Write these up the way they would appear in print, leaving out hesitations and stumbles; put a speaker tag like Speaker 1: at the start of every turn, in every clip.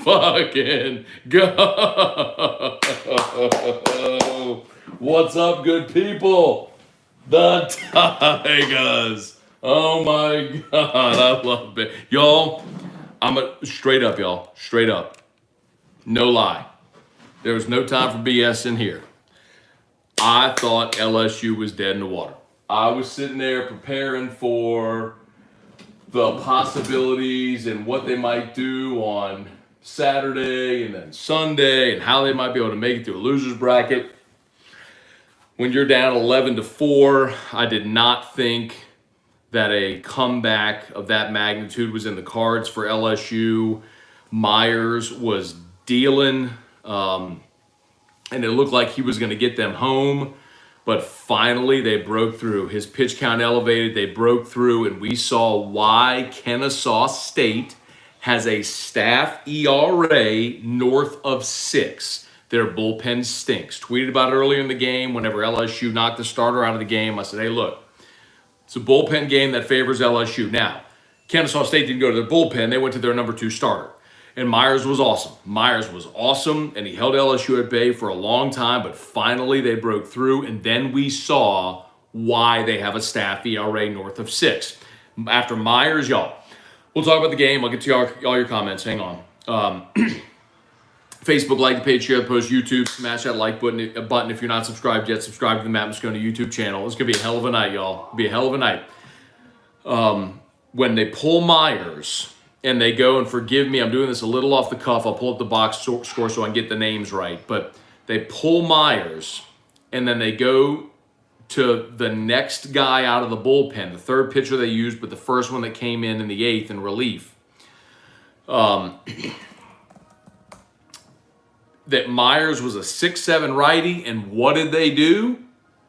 Speaker 1: fucking go. What's up, good people? The Tigers. Oh my God, I love it. Y'all, straight up, y'all. Straight up. No lie. There was no time for BS in here. I thought LSU was dead in the water. I was sitting there preparing for the possibilities and what they might do on Saturday and then Sunday and how they might be able to make it through a loser's bracket. When you're down 11-4, I did not think that a comeback of that magnitude was in the cards for LSU. Myers was dealing, and it looked like he was going to get them home. But finally, they broke through. His pitch count elevated. They broke through, and we saw why Kennesaw State has a staff ERA north of 6. Their bullpen stinks. Tweeted about it earlier in the game. Whenever LSU knocked the starter out of the game, I said, hey, look, it's a bullpen game that favors LSU. Now, Kennesaw State didn't go to their bullpen. They went to their number 2 starter. And Myers was awesome. Myers was awesome, and he held LSU at bay for a long time, but finally they broke through, and then we saw why they have a staff ERA north of 6. After Myers, y'all, we'll talk about the game. I'll get to all your comments. Hang on. Facebook, like the page, share the post, YouTube, smash that like button if you're not subscribed yet. Subscribe to the Matt Moscona YouTube channel. It's going to be a hell of a night, y'all. It'll be a hell of a night. When they pull Myers and they go, and forgive me, I'm doing this a little off the cuff. I'll pull up the box score so I can get the names right. But they pull Myers, and then they go to the next guy out of the bullpen, the third pitcher they used, but the first one that came in the 8th in relief. That Myers was a 6'7" righty, and what did they do?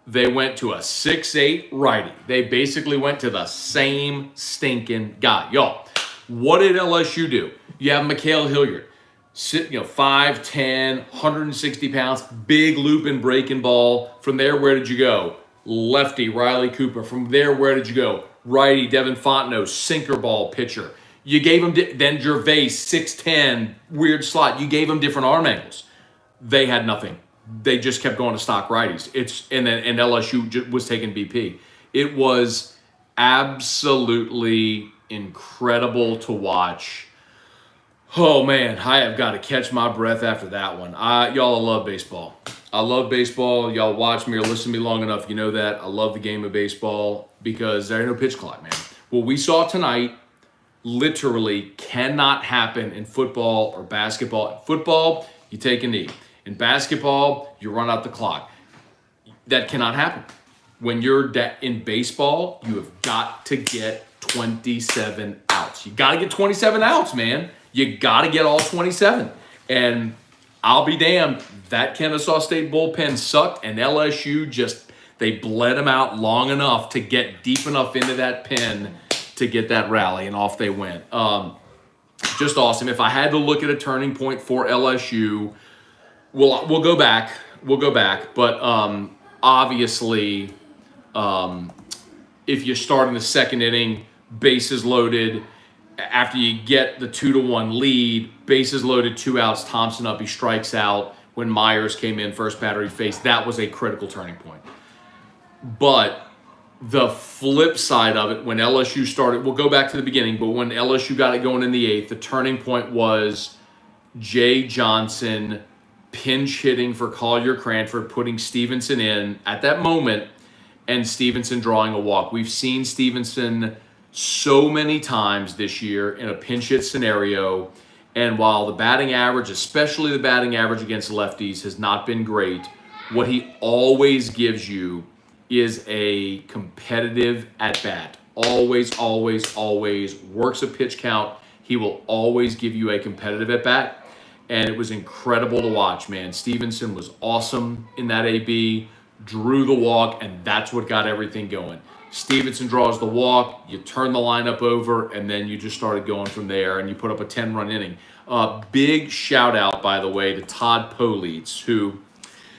Speaker 1: They went to a 6'8" righty. They basically went to the same stinking guy. Y'all, what did LSU do? You have Mikhail Hilliard, 5'10", 160 pounds, big looping breaking ball. From there, where did you go? Lefty, Riley Cooper. From there, where did you go? Righty, Devin Fontenot, sinker ball pitcher. You gave him, then Gervais, 6'10", weird slot. You gave him different arm angles. They had nothing. They just kept going to stock righties. And LSU was taking BP. It was absolutely incredible to watch. Oh man, I have got to catch my breath after that one. Y'all, I love baseball. I love baseball. Y'all watch me or listen to me long enough, you know that. I love the game of baseball because there ain't no pitch clock, man. What we saw tonight literally cannot happen in football or basketball. In football, you take a knee. In basketball, you run out the clock. That cannot happen. When you're in baseball, you have got to get 27 outs. You got to get 27 outs, man. You got to get all 27. And I'll be damned, that Kennesaw State bullpen sucked, and LSU they bled them out long enough to get deep enough into that pen to get that rally, and off they went. Just awesome. If I had to look at a turning point for LSU, we'll go back. But obviously, if you start in the second inning, bases loaded, after you get the 2-1 lead, bases loaded, 2 outs, Thompson up, he strikes out. When Myers came in, first batter he faced, that was a critical turning point. But the flip side of it, when LSU started, we'll go back to the beginning, but when LSU got it going in the 8th, the turning point was Jay Johnson pinch hitting for Collier Cranford, putting Stevenson in at that moment, and Stevenson drawing a walk. We've seen Stevenson so many times this year in a pinch hit scenario, and while the batting average, especially the batting average against lefties, has not been great, what he always gives you is a competitive at-bat. Always, always, always works a pitch count. He will always give you a competitive at-bat. And it was incredible to watch, man. Stevenson was awesome in that AB, drew the walk, and that's what got everything going. Stevenson draws the walk, you turn the lineup over, and then you just started going from there, and you put up a 10-run inning. Big shout-out, by the way, to Todd Polites, who,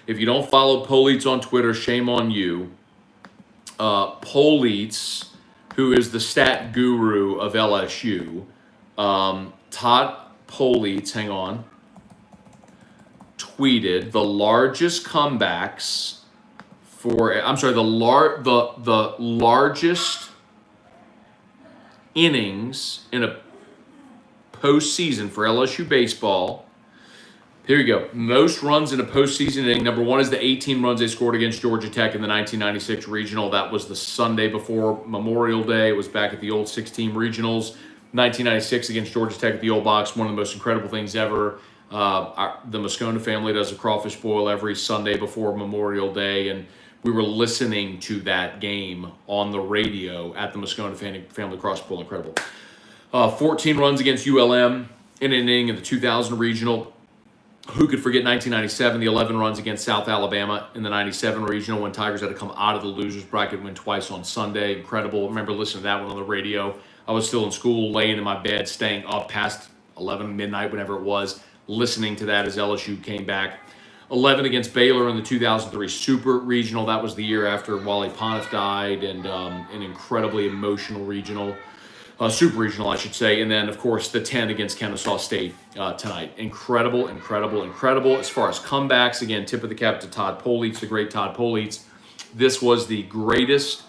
Speaker 1: if you don't follow Polites on Twitter, shame on you. Polites, who is the stat guru of LSU, Todd Politz, hang on, tweeted the largest comebacks for, I'm sorry, the largest innings in a postseason for LSU baseball. Here you go. Most runs in a postseason inning. Number one is the 18 runs they scored against Georgia Tech in the 1996 regional. That was the Sunday before Memorial Day. It was back at the old 6-team regionals. 1996 against Georgia Tech at the old box. One of the most incredible things ever. The Moscona family does a crawfish boil every Sunday before Memorial Day, and we were listening to that game on the radio at the Moscona family crawfish boil. Incredible. 14 runs against ULM in an inning in the 2000 regional. Who could forget 1997, the 11 runs against South Alabama in the 97 regional when Tigers had to come out of the losers bracket, win twice on Sunday. Incredible. I remember listening to that one on the radio. I was still in school, laying in my bed, staying up past 11 midnight, whenever it was, listening to that as LSU came back. 11 against Baylor in the 2003 Super Regional. That was the year after Wally Pontiff died, and an incredibly emotional regional. Super Regional, I should say. And then, of course, the 10 against Kennesaw State tonight. Incredible, incredible, incredible. As far as comebacks, again, tip of the cap to Todd Politz, the great Todd Politz. This was the greatest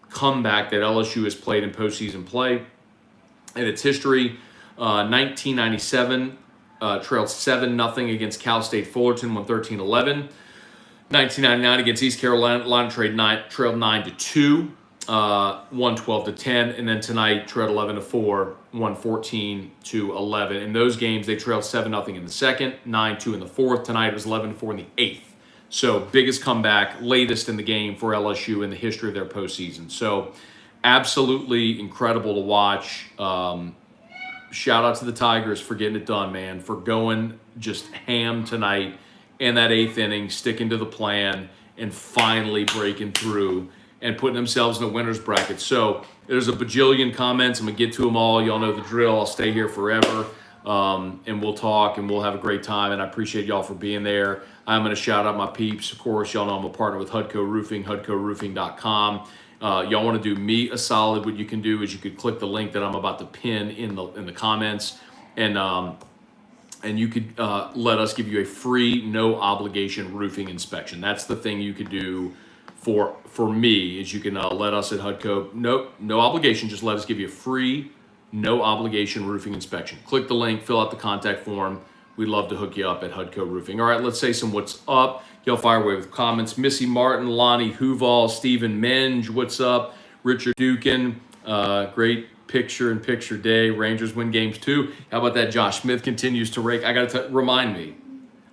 Speaker 1: comeback that LSU has played in postseason play in its history. 1997, trailed 7-0 against Cal State Fullerton, won 13-11. 1999 against East Carolina, trailed 9-2. Won 12-10, and then tonight trailed 11-4, won 14-11. In those games, they trailed 7-0 in the second, 9-2 in the fourth. Tonight it was 11-4 in the eighth. So biggest comeback, latest in the game for LSU in the history of their postseason. So absolutely incredible to watch. Shout out to the Tigers for getting it done, man, for going just ham tonight in that eighth inning, sticking to the plan, and finally breaking through and putting themselves in the winner's bracket. So there's a bajillion comments. I'm going to get to them all. Y'all know the drill. I'll stay here forever, and we'll talk, and we'll have a great time, and I appreciate y'all for being there. I'm going to shout out my peeps. Of course, y'all know I'm a partner with Hudco Roofing, hudcoroofing.com. Y'all want to do me a solid, what you can do is you could click the link that I'm about to pin in the comments, and you could let us give you a free, no obligation roofing inspection. That's the thing you could do for me, is you can let us at Hudco, no obligation, just let us give you a free, no obligation roofing inspection. Click the link, fill out the contact form. We'd love to hook you up at Hudco Roofing. All right, let's say some what's up. Y'all fire away with comments. Missy Martin, Lonnie Huval, Stephen Menge, what's up? Richard Dukin, great picture day. Rangers win games 2. How about that? Josh Smith continues to rake. I got to remind me.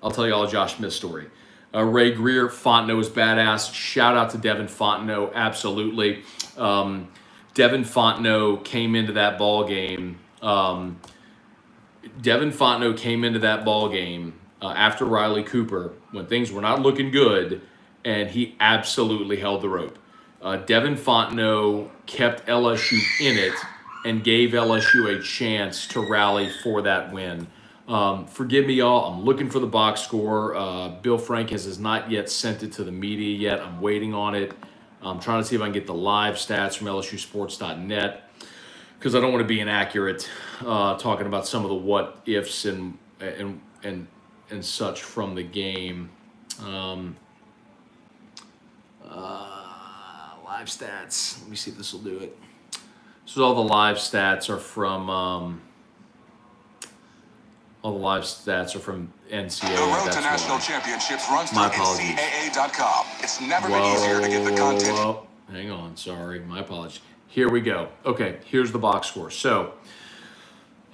Speaker 1: I'll tell you all a Josh Smith story. Ray Greer, Fontenot is badass. Shout out to Devin Fontenot, absolutely. Devin Fontenot came into that ball game. After Riley Cooper when things were not looking good, and he absolutely held the rope. Devin Fontenot kept LSU in it and gave LSU a chance to rally for that win. Forgive me, y'all. I'm looking for the box score. Bill Frank has not yet sent it to the media yet. I'm waiting on it. I'm trying to see if I can get the live stats from LSUsports.net, because I don't want to be inaccurate talking about some of the what ifs and such from the game. Live stats. Let me see if this will do it. So all the live stats are from. All the live stats are from NCAA.
Speaker 2: The road to national championships runs through NCAA.com. It's never been easier to get the content.
Speaker 1: Hang on, sorry, my apologies. Here we go. Okay, here's the box score. So,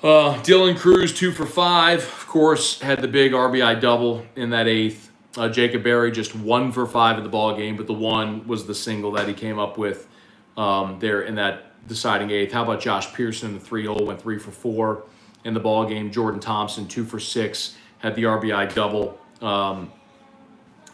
Speaker 1: Dylan Cruz 2 for 5. Of course, had the big RBI double in that eighth. Jacob Berry just 1 for 5 in the ball game, but the one was the single that he came up with there in that deciding eighth. How about Josh Pearson in the 3-hole, went 3 for 4 in the ball game. Jordan Thompson 2 for 6, had the RBI double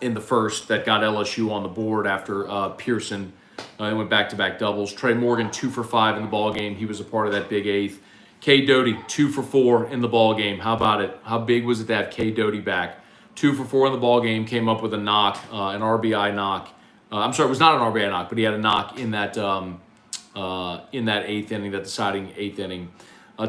Speaker 1: in the first that got LSU on the board after Pearson. They went back-to-back doubles. Trey Morgan 2 for 5 in the ball game. He was a part of that big eighth. K. Doty 2 for 4 in the ball game. How about it? How big was it to have K. Doty back? 2 for 4 in the ball game. Came up with a knock, an RBI knock. I'm sorry, it was not an RBI knock, but he had a knock in that eighth inning, that deciding eighth inning.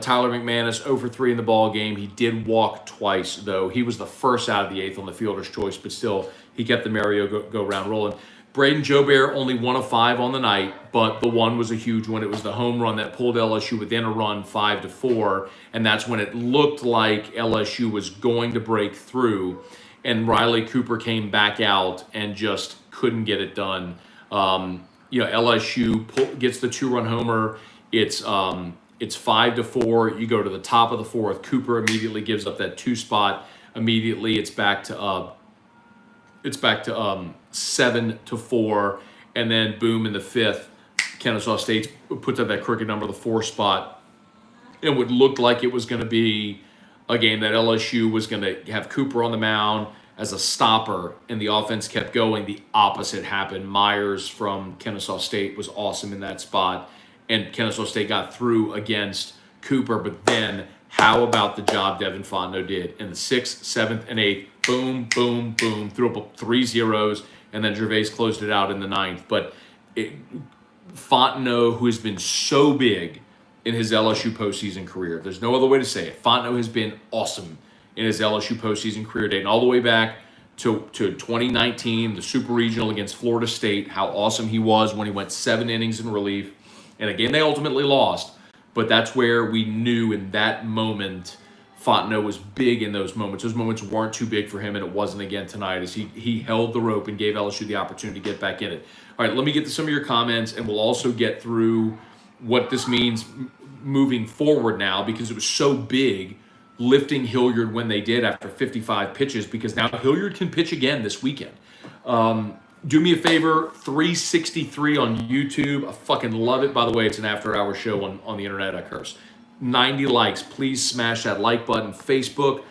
Speaker 1: Tyler McManus 0 for 3 in the ball game. He did walk twice, though. He was the first out of the 8th on the fielder's choice, but still, he kept the merry-go-round rolling. Braden Jobert only 1 of 5 on the night, but the one was a huge one. It was the home run that pulled LSU within a run 5-4, and that's when it looked like LSU was going to break through, and Riley Cooper came back out and just couldn't get it done. LSU gets the 2-run homer. It's 5-4. You go to the top of the 4th. Cooper immediately gives up that 2 spot. Immediately, it's back to 7-4, and then boom in the 5th, Kennesaw State puts up that crooked number, the 4 spot. It would look like it was going to be a game that LSU was going to have Cooper on the mound as a stopper, and the offense kept going. The opposite happened. Myers from Kennesaw State was awesome in that spot, and Kennesaw State got through against Cooper. But then, how about the job Devin Fontenot did in the 6th, 7th, and 8th? Boom, boom, boom. Threw up 3 zeros, and then Gervais closed it out in the 9th. But Fontenot, who has been so big in his LSU postseason career, there's no other way to say it. Fontenot has been awesome in his LSU postseason career, dating all the way back to 2019, the Super Regional against Florida State, how awesome he was when he went 7 innings in relief. And again, they ultimately lost, but that's where we knew in that moment Fontenot was big in those moments. Those moments weren't too big for him, and it wasn't again tonight as he held the rope and gave LSU the opportunity to get back in it. All right, let me get to some of your comments, and we'll also get through what this means moving forward now, because it was so big lifting Hilliard when they did after 55 pitches, because now Hilliard can pitch again this weekend. Do me a favor, 363 on YouTube. I fucking love it. By the way, it's an after-hour show on the internet, I curse. 90 likes. Please smash that like button. Facebook,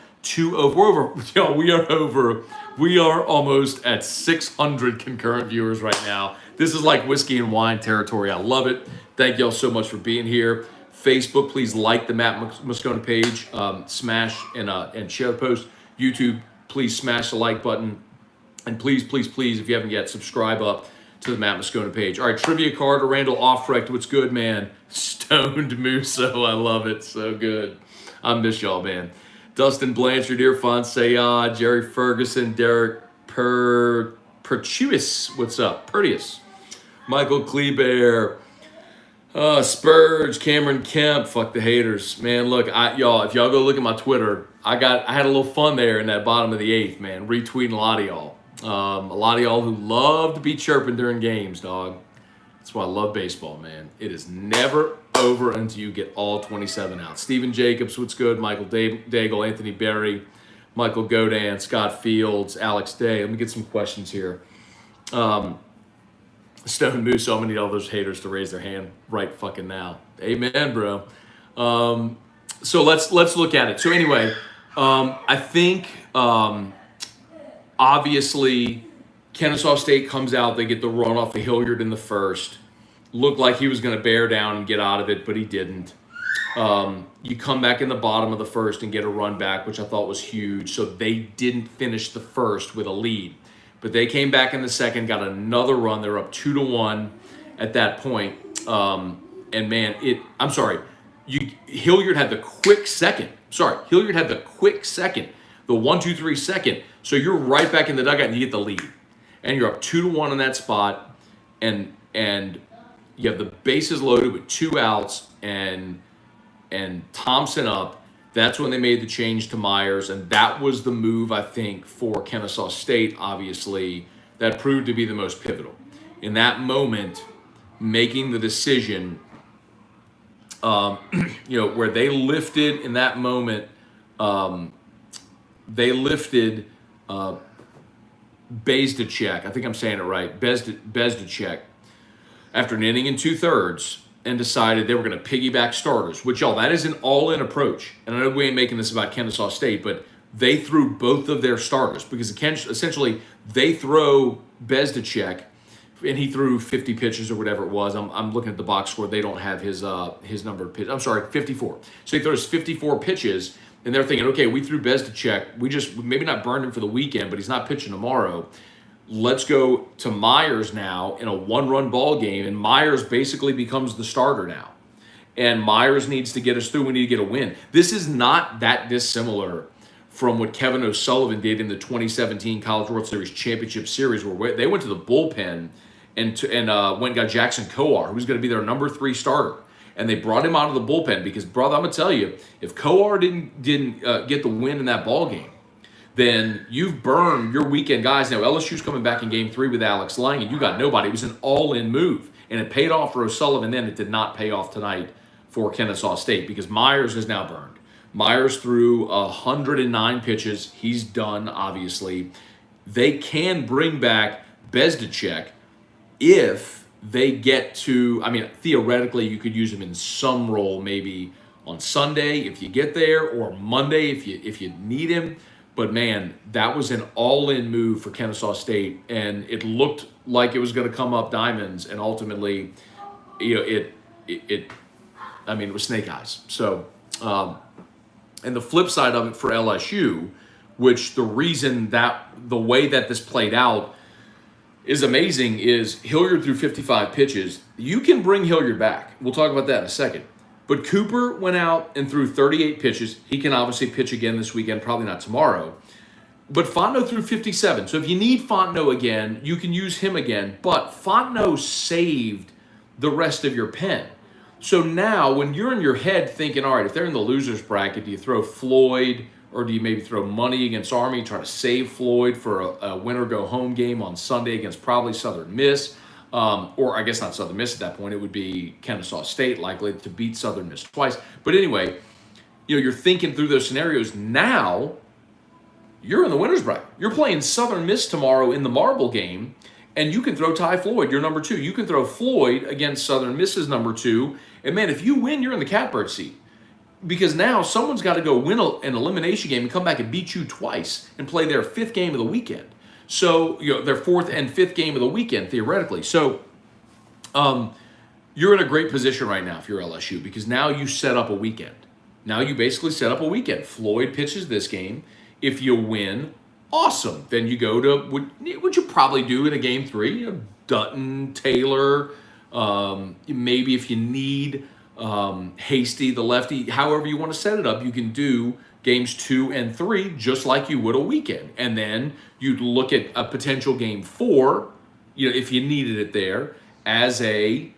Speaker 1: we are almost at 600 concurrent viewers right now. This is like whiskey and wine territory. I love it. Thank y'all so much for being here. Facebook, please like the Matt Moscona page, smash and share the post. YouTube, please smash the like button. And please, please, please, if you haven't yet, subscribe up to the Matt Moscona page. All right, trivia card to Randall Offrecht. What's good, man? Stoned Musso. I love it. So good. I miss y'all, man. Dustin Blanchard, Irfan Jerry Ferguson, Derek Pertuis. What's up? Pertius. Michael Kleber. Spurge, Cameron Kemp, fuck the haters. Man, look, y'all, if y'all go look at my Twitter, I had a little fun there in that bottom of the 8th, man, retweeting a lot of y'all. A lot of y'all who love to be chirping during games, dog. That's why I love baseball, man. It is never over until you get all 27 out. Steven Jacobs, what's good? Michael Daigle, Anthony Berry, Michael Godan, Scott Fields, Alex Day. Let me get some questions here. Stone Moose, I'm gonna need all those haters to raise their hand right fucking now. Amen, bro. So let's look at it. So anyway, I think obviously Kennesaw State comes out. They get the run off of Hilliard in the 1st. Looked like he was going to bear down and get out of it, but he didn't. You come back in the bottom of the 1st and get a run back, which I thought was huge. So they didn't finish the 1st with a lead. But they came back in the 2nd, got another run. They're up 2-1 at that point. And man, Hilliard had the quick second. Hilliard had the quick second, the 1-2-3 second. So you're right back in the dugout and you get the lead. And you're up 2-1 in that spot. And you have the bases loaded with 2 outs and Thompson up. That's when they made the change to Myers, and that was the move, I think, for Kennesaw State, obviously, that proved to be the most pivotal. In that moment, making the decision, where they lifted in that moment, they lifted Bezdacek, I think I'm saying it right, Bezdacek, after an inning and 2/3, and decided they were going to piggyback starters, which, y'all, that is an all-in approach. And I know we ain't making this about Kennesaw State, but they threw both of their starters because essentially they throw Bezdacek, and he threw 50 pitches or whatever it was. I'm looking at the box score. They don't have his number of pitches. I'm sorry, 54. So he throws 54 pitches, and they're thinking, okay, we threw Bezdacek. We just maybe not burned him for the weekend, but he's not pitching tomorrow. Let's go to Myers now in a 1-run ball game, and Myers basically becomes the starter now. and Myers needs to get us through. We need to get a win. This is not that dissimilar from what Kevin O'Sullivan did in the 2017 College World Series Championship Series, where they went to the bullpen and went and got Jackson Coar, who's going to be their number 3 starter. And they brought him out of the bullpen because, brother, I'm going to tell you, if Coar didn't get the win in that ball game, then you've burned your weekend guys. Now, LSU's coming back in Game 3 with Alex Lang, and you got nobody. It was an all-in move, and it paid off for O'Sullivan then. It did not pay off tonight for Kennesaw State because Myers is now burned. Myers threw 109 pitches. He's done, obviously. They can bring back Bezdicek if they get to, I mean, theoretically, you could use him in some role maybe on Sunday if you get there, or Monday if you need him. But, man, that was an all-in move for Kennesaw State, and it looked like it was going to come up diamonds, and ultimately, it was snake eyes. So, and the flip side of it for LSU, which the reason that the way that this played out is amazing, is Hilliard threw 55 pitches. You can bring Hilliard back. We'll talk about that in a second. But Cooper went out and threw 38 pitches. He can obviously pitch again this weekend, probably not tomorrow. But Fontenot threw 57. So if you need Fontenot again, you can use him again. But Fontenot saved the rest of your pen. So now when you're in your head thinking, all right, if they're in the loser's bracket, do you throw Floyd, or do you maybe throw money against Army, try to save Floyd for a win-or-go-home game on Sunday against probably Southern Miss? Or I guess not Southern Miss at that point. It would be Kennesaw State likely to beat Southern Miss twice. But anyway, you're thinking through those scenarios. Now you're in the winner's bracket. You're playing Southern Miss tomorrow in the marble game, and you can throw Ty Floyd, your number 2. You can throw Floyd against Southern Miss's number 2. And, man, if you win, you're in the catbird seat. Because now someone's got to go win an elimination game and come back and beat you twice and play their 5th game of the weekend. So, their 4th and 5th game of the weekend, theoretically. So, you're in a great position right now if you're LSU, because now you set up a weekend. Now you basically set up a weekend. Floyd pitches this game. If you win, awesome. Then you go to what you probably do in a Game 3, Dutton, Taylor, maybe if you need Hasty, the lefty, however you want to set it up, you can do Games 2 and 3 just like you would a weekend. And then you'd look at a potential Game 4, if you needed it there, as a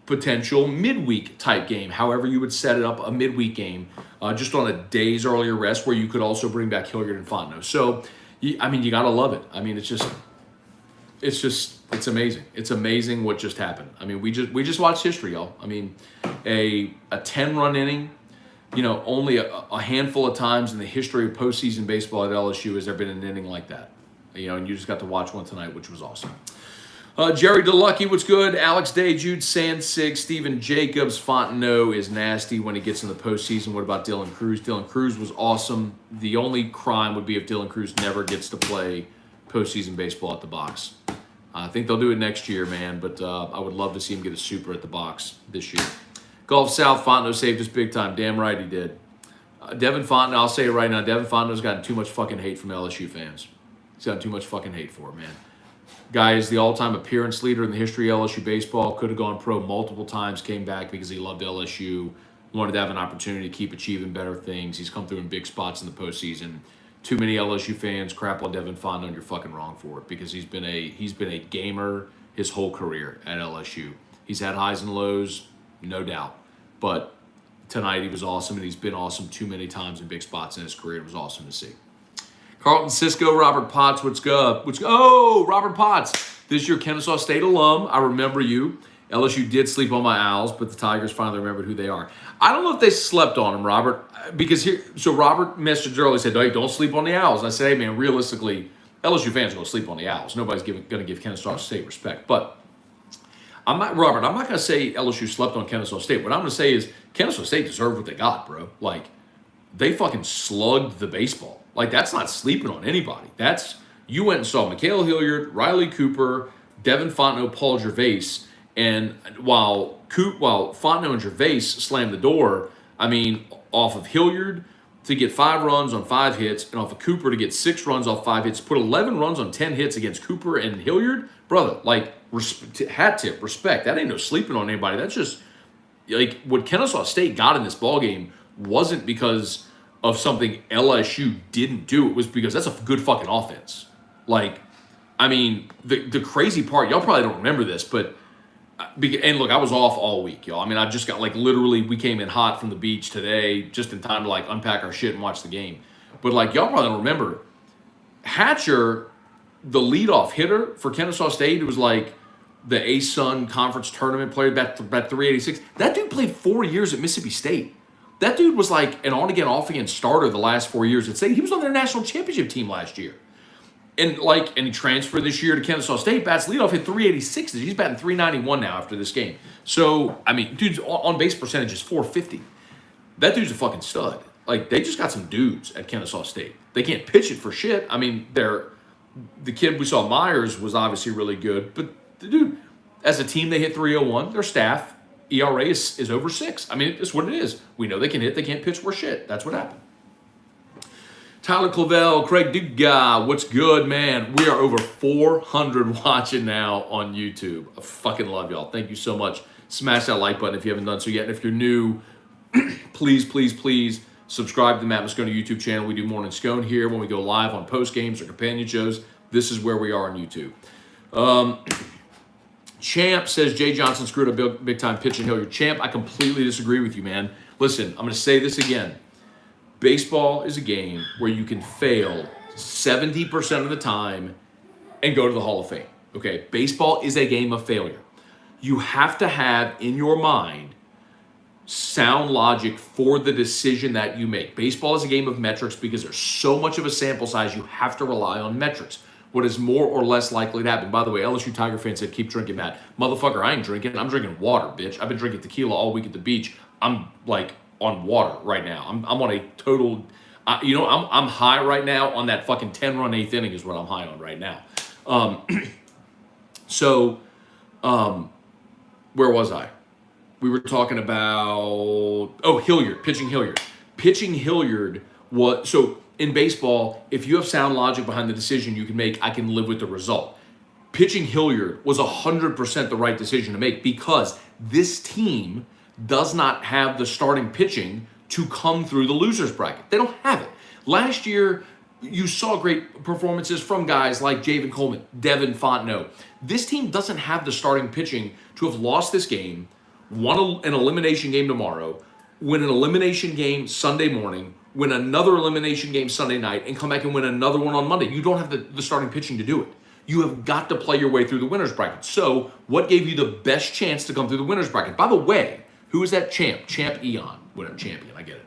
Speaker 1: potential midweek type game, however you would set it up, a midweek game, just on a day's earlier rest where you could also bring back Hilliard and Fontenot. So, you got to love it. I mean, it's amazing. It's amazing what just happened. I mean, we just watched history, y'all. I mean, a 10-run inning, only a handful of times in the history of postseason baseball at LSU has there been an inning like that. And you just got to watch one tonight, which was awesome. Jerry DeLucky, what's good? Alex Day, Jude Sansig, Steven Jacobs. Fontenot is nasty when he gets in the postseason. What about Dylan Cruz? Dylan Cruz was awesome. The only crime would be if Dylan Cruz never gets to play postseason baseball at the box. I think they'll do it next year, man, but I would love to see him get a super at the box this year. Gulf South, Fontenot saved us big time. Damn right he did. Devin Fontenot, I'll say it right now, Devin Fontenot's gotten too much fucking hate from LSU fans. He's gotten too much fucking hate for it, man. Guy is the all-time appearance leader in the history of LSU baseball. Could have gone pro multiple times, came back because he loved LSU, wanted to have an opportunity to keep achieving better things. He's come through in big spots in the postseason. Too many LSU fans crap on Devin Fontenot, and you're fucking wrong for it, because he's been a gamer his whole career at LSU. He's had highs and lows, no doubt. But tonight he was awesome, and he's been awesome too many times in big spots in his career. It was awesome to see. Carlton Cisco, Robert Potts, what's good? Oh, Robert Potts, this is your Kennesaw State alum. I remember you. LSU did sleep on my Owls, but the Tigers finally remembered who they are. I don't know if they slept on him, Robert, because Robert messaged earlier, said, hey, don't sleep on the Owls. And I said, hey, man, realistically, LSU fans are going to sleep on the Owls. Nobody's going to give Kennesaw State respect. But I'm not going to say LSU slept on Kennesaw State. What I'm going to say is Kennesaw State deserved what they got, bro. Like, they fucking slugged the baseball. Like, that's not sleeping on anybody. You went and saw Mikhail Hilliard, Riley Cooper, Devin Fontenot, Paul Gervais, and while Fontenot and Gervais slammed the door, I mean, off of Hilliard to get 5 runs on 5 hits, and off of Cooper to get 6 runs off 5 hits, put 11 runs on 10 hits against Cooper and Hilliard, brother, like, hat tip, respect. That ain't no sleeping on anybody. That's just, like what Kennesaw State got in this ball game wasn't because of something LSU didn't do. It was because that's a good fucking offense. Like, I mean, the crazy part, y'all probably don't remember this, but and look, I was off all week, y'all. I mean, I just got like literally, we came in hot from the beach today, just in time to like unpack our shit and watch the game. But like, y'all probably don't remember, Hatcher, the leadoff hitter for Kennesaw State, it was like the ASUN conference tournament player, about 386. That dude played 4 years at Mississippi State. That dude was like an on-again, off-again starter the last 4 years at State. He was on their national championship team last year. And he transferred this year to Kennesaw State. Bats leadoff, hit 386. He's batting 391 now after this game. So, I mean, dude's on-base percentage is 450. That dude's a fucking stud. Like, they just got some dudes at Kennesaw State. They can't pitch it for shit. I mean, the kid we saw, Myers, was obviously really good. But, dude, as a team, they hit 301. Their staff, ERA is over 6. I mean, it's what it is. We know they can hit. They can't pitch for shit. That's what happened. Tyler Clavel, Craig Duga, what's good, man? We are over 400 watching now on YouTube. I fucking love y'all. Thank you so much. Smash that like button if you haven't done so yet. And if you're new, please, please, please subscribe to the Matt Moscone YouTube channel. We do Morning Scone here when we go live on post games or companion shows. This is where we are on YouTube. Champ says Jay Johnson screwed a big time pitching Hilliard. Champ, I completely disagree with you, man. Listen, I'm going to say this again. Baseball is a game where you can fail 70% of the time and go to the Hall of Fame. Okay, baseball is a game of failure. You have to have in your mind sound logic for the decision that you make. Baseball is a game of metrics because there's so much of a sample size, you have to rely on metrics. What is more or less likely to happen? By the way, LSU Tiger fan said, keep drinking, Matt. Motherfucker, I ain't drinking. I'm drinking water, bitch. I've been drinking tequila all week at the beach. I'm like on water right now. I'm on a total, I'm high right now on that fucking 10-run 8th inning is what I'm high on right now. Where was I? We were talking about, Hilliard, pitching Hilliard. Pitching Hilliard was, so in baseball, if you have sound logic behind the decision you can make, I can live with the result. Pitching Hilliard was 100% the right decision to make because this team does not have the starting pitching to come through the loser's bracket. They don't have it. Last year, you saw great performances from guys like Javen Coleman, Devin Fontenot. This team doesn't have the starting pitching to have lost this game, won an elimination game tomorrow, win an elimination game Sunday morning, win another elimination game Sunday night, and come back and win another one on Monday. You don't have the starting pitching to do it. You have got to play your way through the winner's bracket. So what gave you the best chance to come through the winner's bracket? By the way, who is that champ? Champ Eon. Whatever, champion, I get it.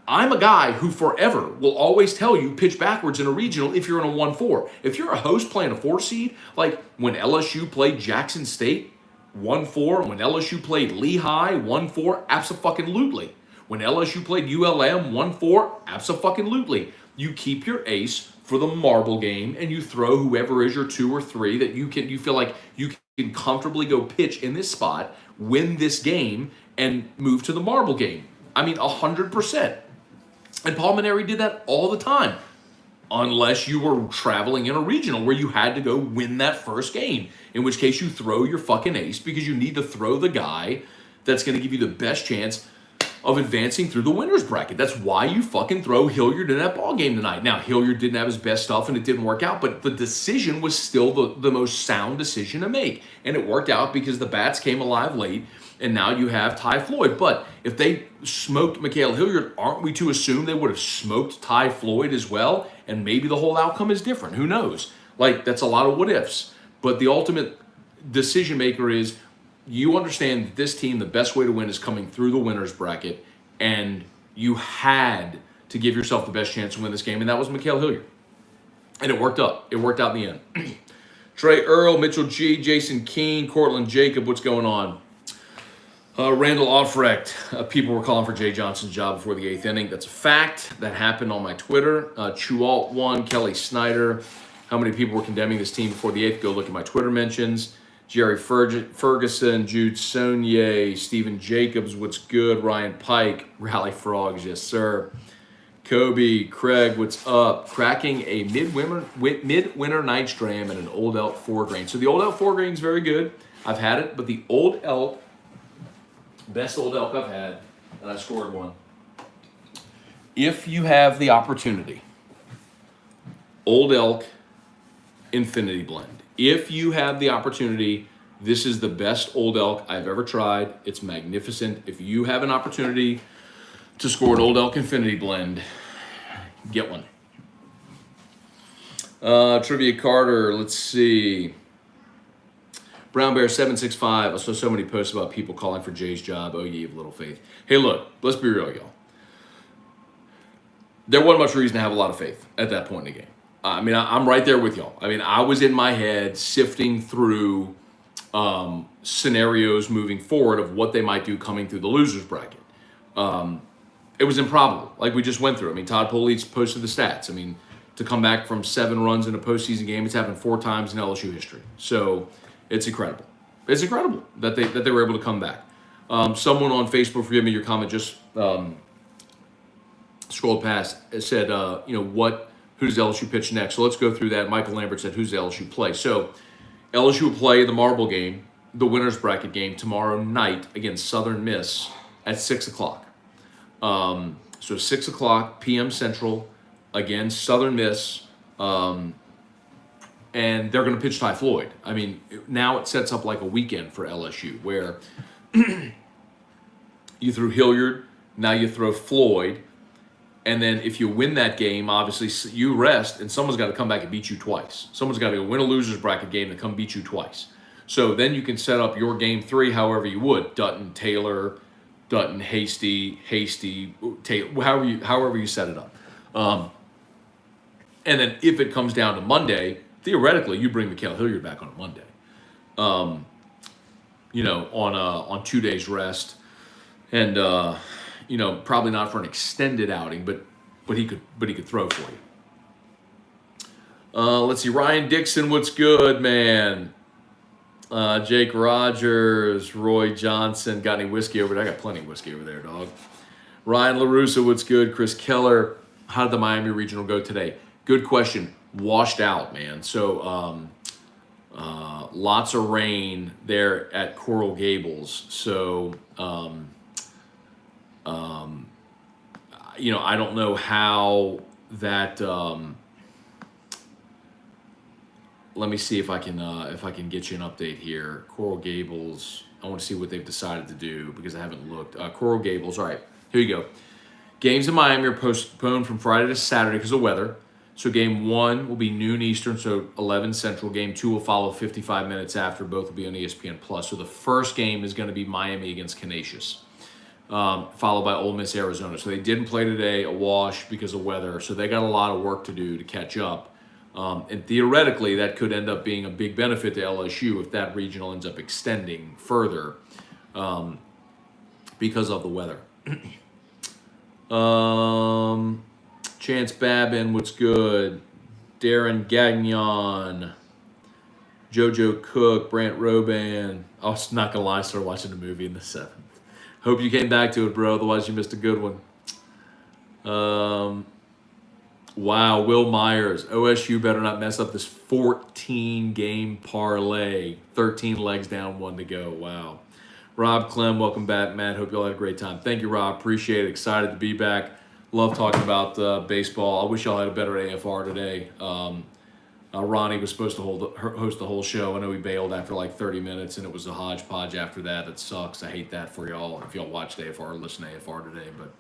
Speaker 1: I'm a guy who forever will always tell you pitch backwards in a regional if you're in a 1-4. If you're a host playing a 4 seed, like when LSU played Jackson State, 1-4. When LSU played Lehigh, 1-4, abso-fucking-lutely. When LSU played ULM, 1-4, abso-fucking-lutely. You keep your ace for the marble game, and you throw whoever is your 2 or 3 that you feel like you can comfortably go pitch in this spot, win this game, and move to the marble game. I mean, 100%. And Paul Maneri did that all the time. Unless you were traveling in a regional where you had to go win that first game. In which case you throw your fucking ace because you need to throw the guy that's going to give you the best chance of advancing through the winner's bracket. That's why you fucking throw Hilliard in that ball game tonight. Now, Hilliard didn't have his best stuff and it didn't work out, but the decision was still the most sound decision to make. And it worked out because the bats came alive late, and now you have Ty Floyd. But if they smoked Mikhail Hilliard, aren't we to assume they would have smoked Ty Floyd as well? And maybe the whole outcome is different. Who knows? Like, that's a lot of what ifs. But the ultimate decision maker is, you understand that this team, the best way to win is coming through the winner's bracket, and you had to give yourself the best chance to win this game, and that was Mikhail Hilliard. And it worked out. It worked out in the end. Trey Earl, Mitchell G, Jason Keene, Cortland Jacob, what's going on? Randall Offrecht, people were calling for Jay Johnson's job before the 8th inning. That's a fact. That happened on my Twitter. Chualt 1, Kelly Snyder. How many people were condemning this team before the 8th? Go look at my Twitter mentions. Jerry Ferguson, Jude Saunier, Stephen Jacobs, what's good? Ryan Pike, Rally Frogs, yes sir. Kobe, Craig, what's up? Cracking a midwinter night stram and an Old Elk 4 grain. So the Old Elk 4 grain is very good. I've had it, but the Old Elk Best Old Elk I've had, and I scored one. If you have the opportunity, Old Elk Infinity Blend. If you have the opportunity, this is the best Old Elk I've ever tried. It's magnificent. If you have an opportunity to score an Old Elk Infinity Blend, get one. Trivia Carter, let's see. Brown Bear 765. I saw so many posts about people calling for Jay's job. Oh, ye of little faith. Hey, look, let's be real, y'all. There wasn't much reason to have a lot of faith at that point in the game. I mean, I'm right there with y'all. I mean, I was in my head sifting through scenarios moving forward of what they might do coming through the losers bracket. It was improbable, like we just went through. I mean, Todd Police posted the stats. I mean, to come back from 7 runs in a postseason game, it's happened 4 times in LSU history. So it's incredible. It's incredible that they were able to come back. Someone on Facebook, forgive me, your comment just scrolled past. It said, who does LSU pitch next? So let's go through that. Michael Lambert said, who's LSU play? So LSU will play the marble game, the winner's bracket game, tomorrow night against Southern Miss at 6 o'clock. So 6 o'clock p.m. Central against Southern Miss. And they're going to pitch Ty Floyd. I mean, now it sets up like a weekend for LSU where you threw Hilliard, now you throw Floyd. And then if you win that game, obviously you rest, and someone's got to come back and beat you twice. Someone's got to go win a loser's bracket game and come beat you twice. So then you can set up your game 3 however you would. Dutton, Taylor, Dutton, Hasty, Taylor, however you set it up. And then if it comes down to Monday, theoretically you bring Mikhail Hilliard back on a Monday. On 2 days rest. And probably not for an extended outing, but he could throw for you. Let's see, Ryan Dixon, what's good, man? Jake Rogers, Roy Johnson, got any whiskey over there? I got plenty of whiskey over there, dog. Ryan LaRussa, what's good? Chris Keller, how did the Miami Regional go today? Good question. Washed out, man. So lots of rain there at Coral Gables. So I don't know how that. Let me see if I can get you an update here. Coral Gables. I want to see what they've decided to do because I haven't looked. Coral Gables. All right, here you go. Games in Miami are postponed from Friday to Saturday because of weather. So game 1 will be noon Eastern, so 11 Central. Game 2 will follow 55 minutes after. Both will be on ESPN Plus. So the first game is going to be Miami against Canisius. Followed by Ole Miss, Arizona. So they didn't play today, a wash because of weather. So they got a lot of work to do to catch up. And theoretically, that could end up being a big benefit to LSU if that regional ends up extending further because of the weather. Chance Babin, what's good? Darren Gagnon, JoJo Cook, Brant Roban. I was not going to lie, I started watching the movie in the 7th. Hope you came back to it, bro. Otherwise, you missed a good one. Wow, Will Myers. OSU better not mess up this 14-game parlay. 13 legs down, 1 to go. Wow. Rob Clem, welcome back, Matt. Hope you all had a great time. Thank you, Rob. Appreciate it. Excited to be back. Love talking about baseball. I wish y'all had a better AFR today. Ronnie was supposed to host the whole show. I know he bailed after like 30 minutes, and it was a hodgepodge after that. That sucks. I hate that for y'all. If y'all watched AFR or listened to AFR today, but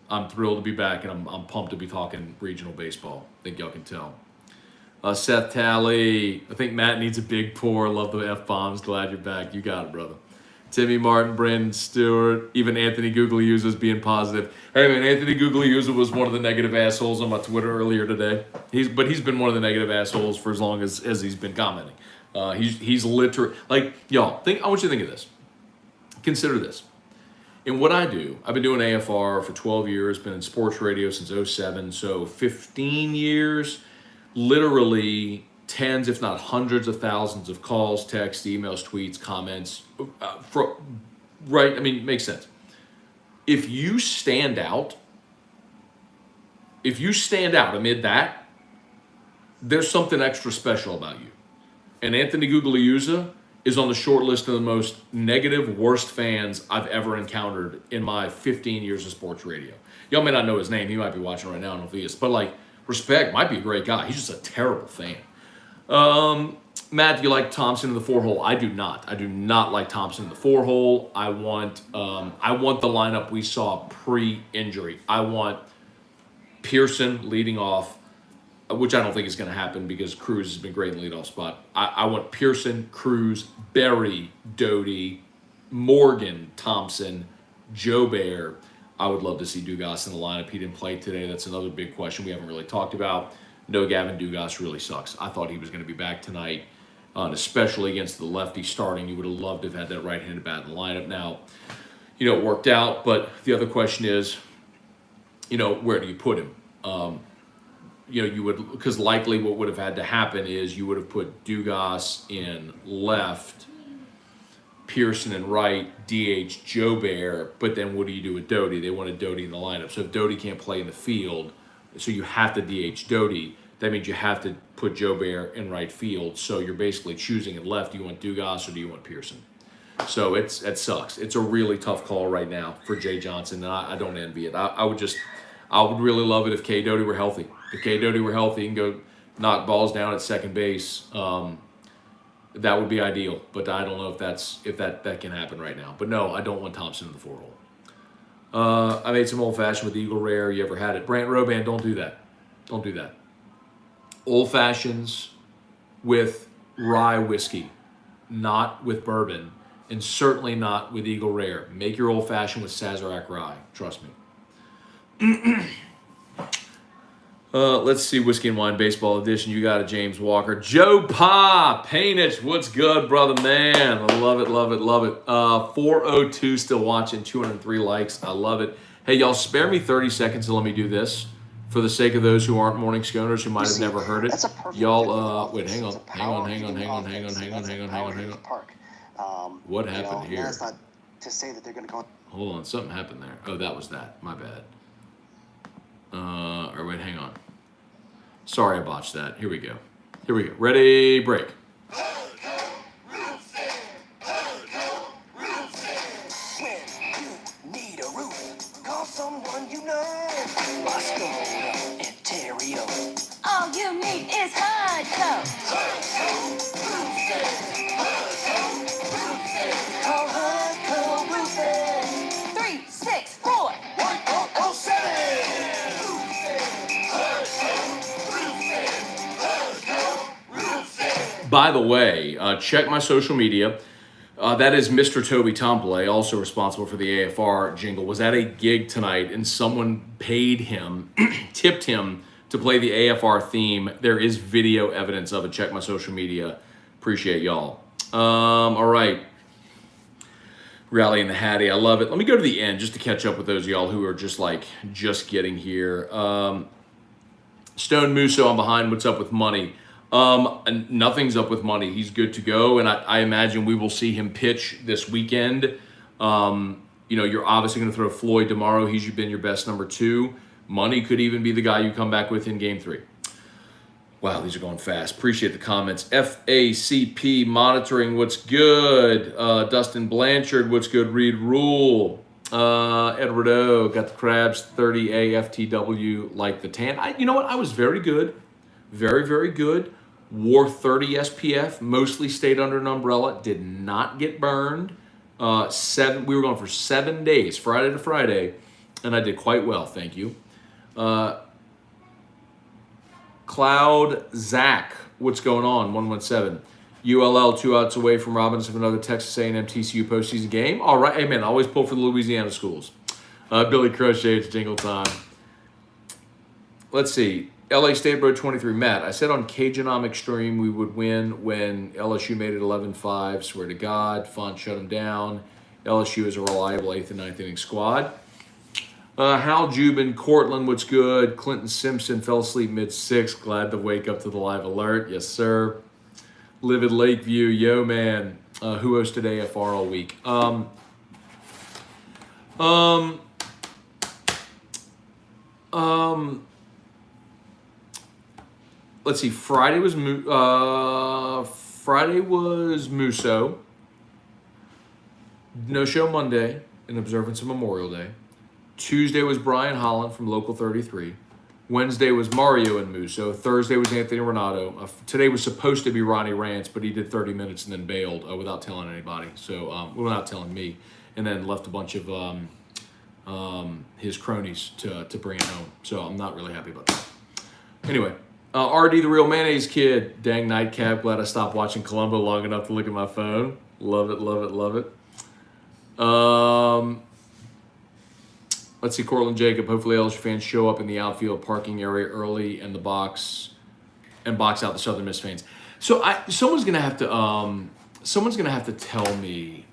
Speaker 1: I'm thrilled to be back, and I'm pumped to be talking regional baseball. I think y'all can tell. Seth Talley, I think Matt needs a big pour. Love the F-bombs. Glad you're back. You got it, brother. Timmy Martin, Brandon Stewart, even Anthony Guglielmo's being positive. Hey man, Anthony Guglielmo was one of the negative assholes on my Twitter earlier today. He's been one of the negative assholes for as long as he's been commenting. He's literally like y'all. I want you to think of this. Consider this. In what I do, I've been doing AFR for 12 years. Been in sports radio since 2007, so 15 years. Literally tens, if not hundreds of thousands of calls, texts, emails, tweets, comments. Right? I mean, it makes sense. If you stand out amid that, there's something extra special about you. And Anthony Guglielmo is on the short list of the most negative, worst fans I've ever encountered in my 15 years of sports radio. Y'all may not know his name. He might be watching right now. I don't know if he is. But, like, respect, might be a great guy. He's just a terrible fan. Matt, do you like Thompson in the 4-hole? I do not. I do not like Thompson in the 4-hole. I want the lineup we saw pre-injury. I want Pearson leading off, which I don't think is going to happen because Cruz has been great in the leadoff spot. I want Pearson, Cruz, Berry, Doty, Morgan, Thompson, Jobert. I would love to see Dugas in the lineup. He didn't play today. That's another big question we haven't really talked about. No, Gavin Dugas really sucks. I thought he was going to be back tonight, especially against the lefty starting. You would have loved to have had that right-handed bat in the lineup. Now, it worked out, but the other question is, where do you put him? You would, because likely what would have had to happen is you would have put Dugas in left, Pearson in right, DH Jobert, but then what do you do with Doty? They wanted Doty in the lineup. So if Doty can't play in the field, so you have to DH Doty, that means you have to put Jobert in right field. So you're basically choosing in left. Do you want Dugas or do you want Pearson? So it sucks. It's a really tough call right now for Jay Johnson, and I don't envy it. I would really love it if K. Doty were healthy. If K. Doty were healthy and go knock balls down at second base, that would be ideal. But I don't know if that can happen right now. But no, I don't want Thompson in the 4-hole. I made some old-fashioned with Eagle Rare. You ever had it? Brant Roban, don't do that. Don't do that. Old-fashions with rye whiskey, not with bourbon, and certainly not with Eagle Rare. Make your old-fashioned with Sazerac rye. Trust me. Let's see, Whiskey and Wine Baseball Edition. You got it, James Walker. Joe Pa, Painich, what's good, brother, man? I love it, love it, love it. 402 still watching, 203 likes. I love it. Hey, y'all, spare me 30 seconds to let me do this for the sake of those who aren't morning sconers who might have never heard it. Y'all, wait, hang on. What happened here?
Speaker 3: That's not to say that they're going to go.
Speaker 1: Hold on, something happened there. Oh, that was that. My bad. Or wait, hang on. Sorry I botched that. Here we go. Ready, break.
Speaker 3: When you need a roof, call someone you know. Bosco, Ontario.
Speaker 4: All you need is hardcore.
Speaker 3: Call Hardcore Roofing.
Speaker 4: 364.
Speaker 3: 1007.
Speaker 1: By the way, check my social media. That is Mr. Toby Tomplay, also responsible for the AFR jingle, was at a gig tonight and someone paid him, tipped him to play the AFR theme. There is video evidence of it. Check my social media. Appreciate y'all. All right. Rally in the Hattie. I love it. Let me go to the end just to catch up with those of y'all who are just getting here. Stone Musso, I'm behind. What's up with money? Nothing's up with money. He's good to go, and I imagine we will see him pitch this weekend. You're obviously going to throw Floyd tomorrow. He's been your best number 2. Money could even be the guy you come back with in Game 3. Wow, these are going fast. Appreciate the comments. FACP monitoring, what's good? Dustin Blanchard, what's good? Reed Rule. Edward O, got the Crabs 30A FTW like the tan. You know what? I was very good. Very, very good. Wore 30 SPF. Mostly stayed under an umbrella. Did not get burned. We were going for 7 days, Friday to Friday, and I did quite well, thank you. Cloud Zach, what's going on? 117. ULL 2 outs away from Robinson for another Texas A&M TCU postseason game. All right, hey man, always pull for the Louisiana schools. Billy Crochet, it's jingle time. Let's see. LA State Road 23. Matt, I said on Cajunomic stream we would win when LSU made it 11-5. Swear to God, Font shut them down. LSU is a reliable 8th and 9th inning squad. Hal Jubin, Cortland, what's good? Clinton Simpson fell asleep mid-6. Glad to wake up to the live alert. Yes, sir. Livid Lakeview, yo, man. Who hosted AFR all week? Let's see. Friday Friday was Musso. No show Monday in observance of Memorial Day. Tuesday was Brian Holland from Local 33. Wednesday was Mario and Musso. Thursday was Anthony Renato. Today was supposed to be Ronnie Rance, but he did 30 minutes and then bailed without telling anybody. So, without telling me, and then left a bunch of his cronies to bring it home. So I'm not really happy about that. Anyway, RD the Real Mayonnaise Kid. Dang nightcap. Glad I stopped watching Columbo long enough to look at my phone. Love it, love it, love it. Let's see, Cortland Jacob. Hopefully LSU fans show up in the outfield parking area early and box out the Southern Miss fans. So someone's gonna have to tell me,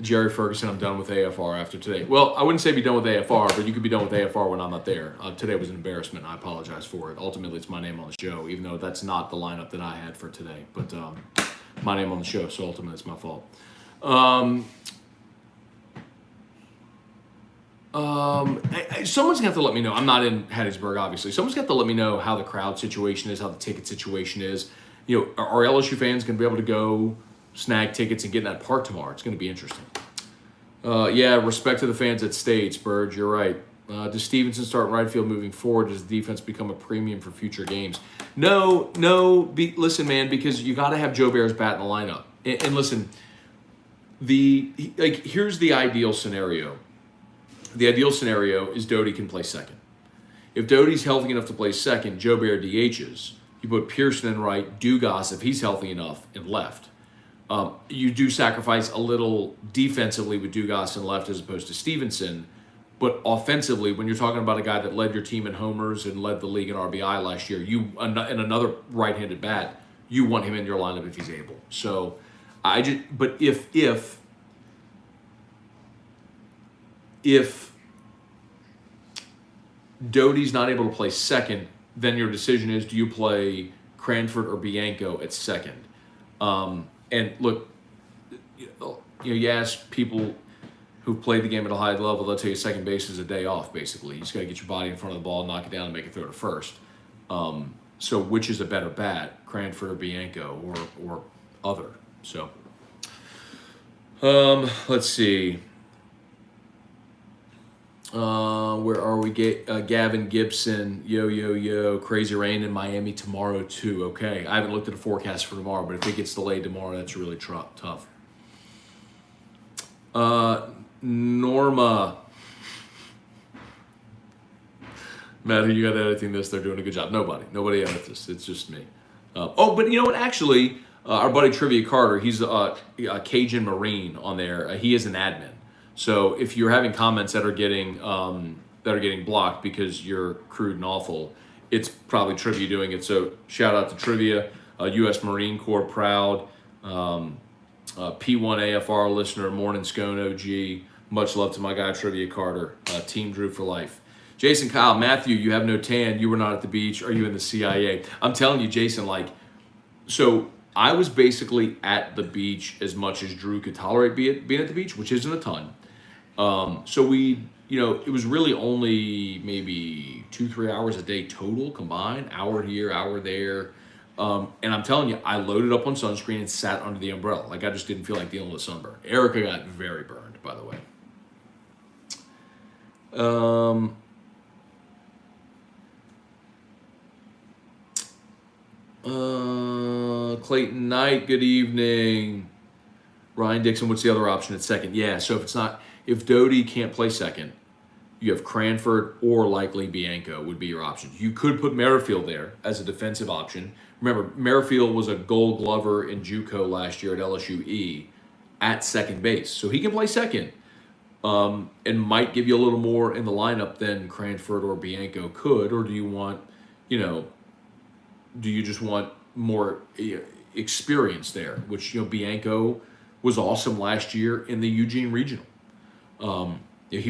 Speaker 1: Jerry Ferguson, I'm done with AFR after today. Well, I wouldn't say be done with AFR, but you could be done with AFR when I'm not there. Today was an embarrassment, and I apologize for it. Ultimately, it's my name on the show, even though that's not the lineup that I had for today. But my name on the show, so ultimately it's my fault. Someone's gonna have to let me know. I'm not in Hattiesburg, obviously. Someone's gonna have to let me know how the crowd situation is, how the ticket situation is. You know, are LSU fans gonna be able to go snag tickets and get in that park tomorrow? It's gonna be interesting. Yeah, respect to the fans at States, Burge. You're right. Does Stevenson start in right field moving forward? Does the defense become a premium for future games? No. Listen, man, because you got to have Joe Bear's bat in the lineup. And listen, here's the ideal scenario. The ideal scenario is Doty can play second. If Doty's healthy enough to play second, Joe Bear DHs. You put Pearson in right, Dugas, if he's healthy enough, in left. You do sacrifice a little defensively with Dugas in left as opposed to Stevenson. But offensively, when you're talking about a guy that led your team in homers and led the league in RBI last year, and another right-handed bat, you want him in your lineup if he's able. So, but if Doty's not able to play second, then your decision is, do you play Cranford or Bianco at second? And look, you ask people who've played the game at a high level, they'll tell you second base is a day off, basically. You just got to get your body in front of the ball, knock it down, and make it throw to first. So which is a better bat, Cranford or Bianco or other? So, let's see. Where are we? Gavin Gibson, yo, crazy rain in Miami tomorrow too. Okay, I haven't looked at the forecast for tomorrow, but if it gets delayed tomorrow, that's really tough. Norma, Matt, who you got editing this? They're doing a good job. Nobody edits this. It's just me. But you know what? Actually, our buddy Trivia Carter, he's a Cajun Marine on there. He is an admin. So if you're having comments that are getting blocked because you're crude and awful, it's probably Trivia doing it. So shout out to Trivia, U.S. Marine Corps proud, P1 AFR listener, Morning Scone OG. Much love to my guy Trivia Carter, Team Drew for life. Jason Kyle, Matthew, you have no tan. You were not at the beach. Are you in the CIA? I'm telling you, Jason, so I was basically at the beach as much as Drew could tolerate being at the beach, which isn't a ton. So it was really only maybe 2-3 hours a day total combined, hour here, hour there. And I'm telling you, I loaded up on sunscreen and sat under the umbrella. I just didn't feel like dealing with sunburn. Erica got very burned, by the way. Clayton Knight, good evening. Ryan Dixon, what's the other option at second? Yeah, so if Doty can't play second, you have Cranford or likely Bianco would be your options. You could put Merrifield there as a defensive option. Remember, Merrifield was a Gold Glover in JUCO last year at LSU E at second base, so he can play second, and might give you a little more in the lineup than Cranford or Bianco could. Or do you want, do you just want more experience there? Which Bianco was awesome last year in the Eugene Regional. He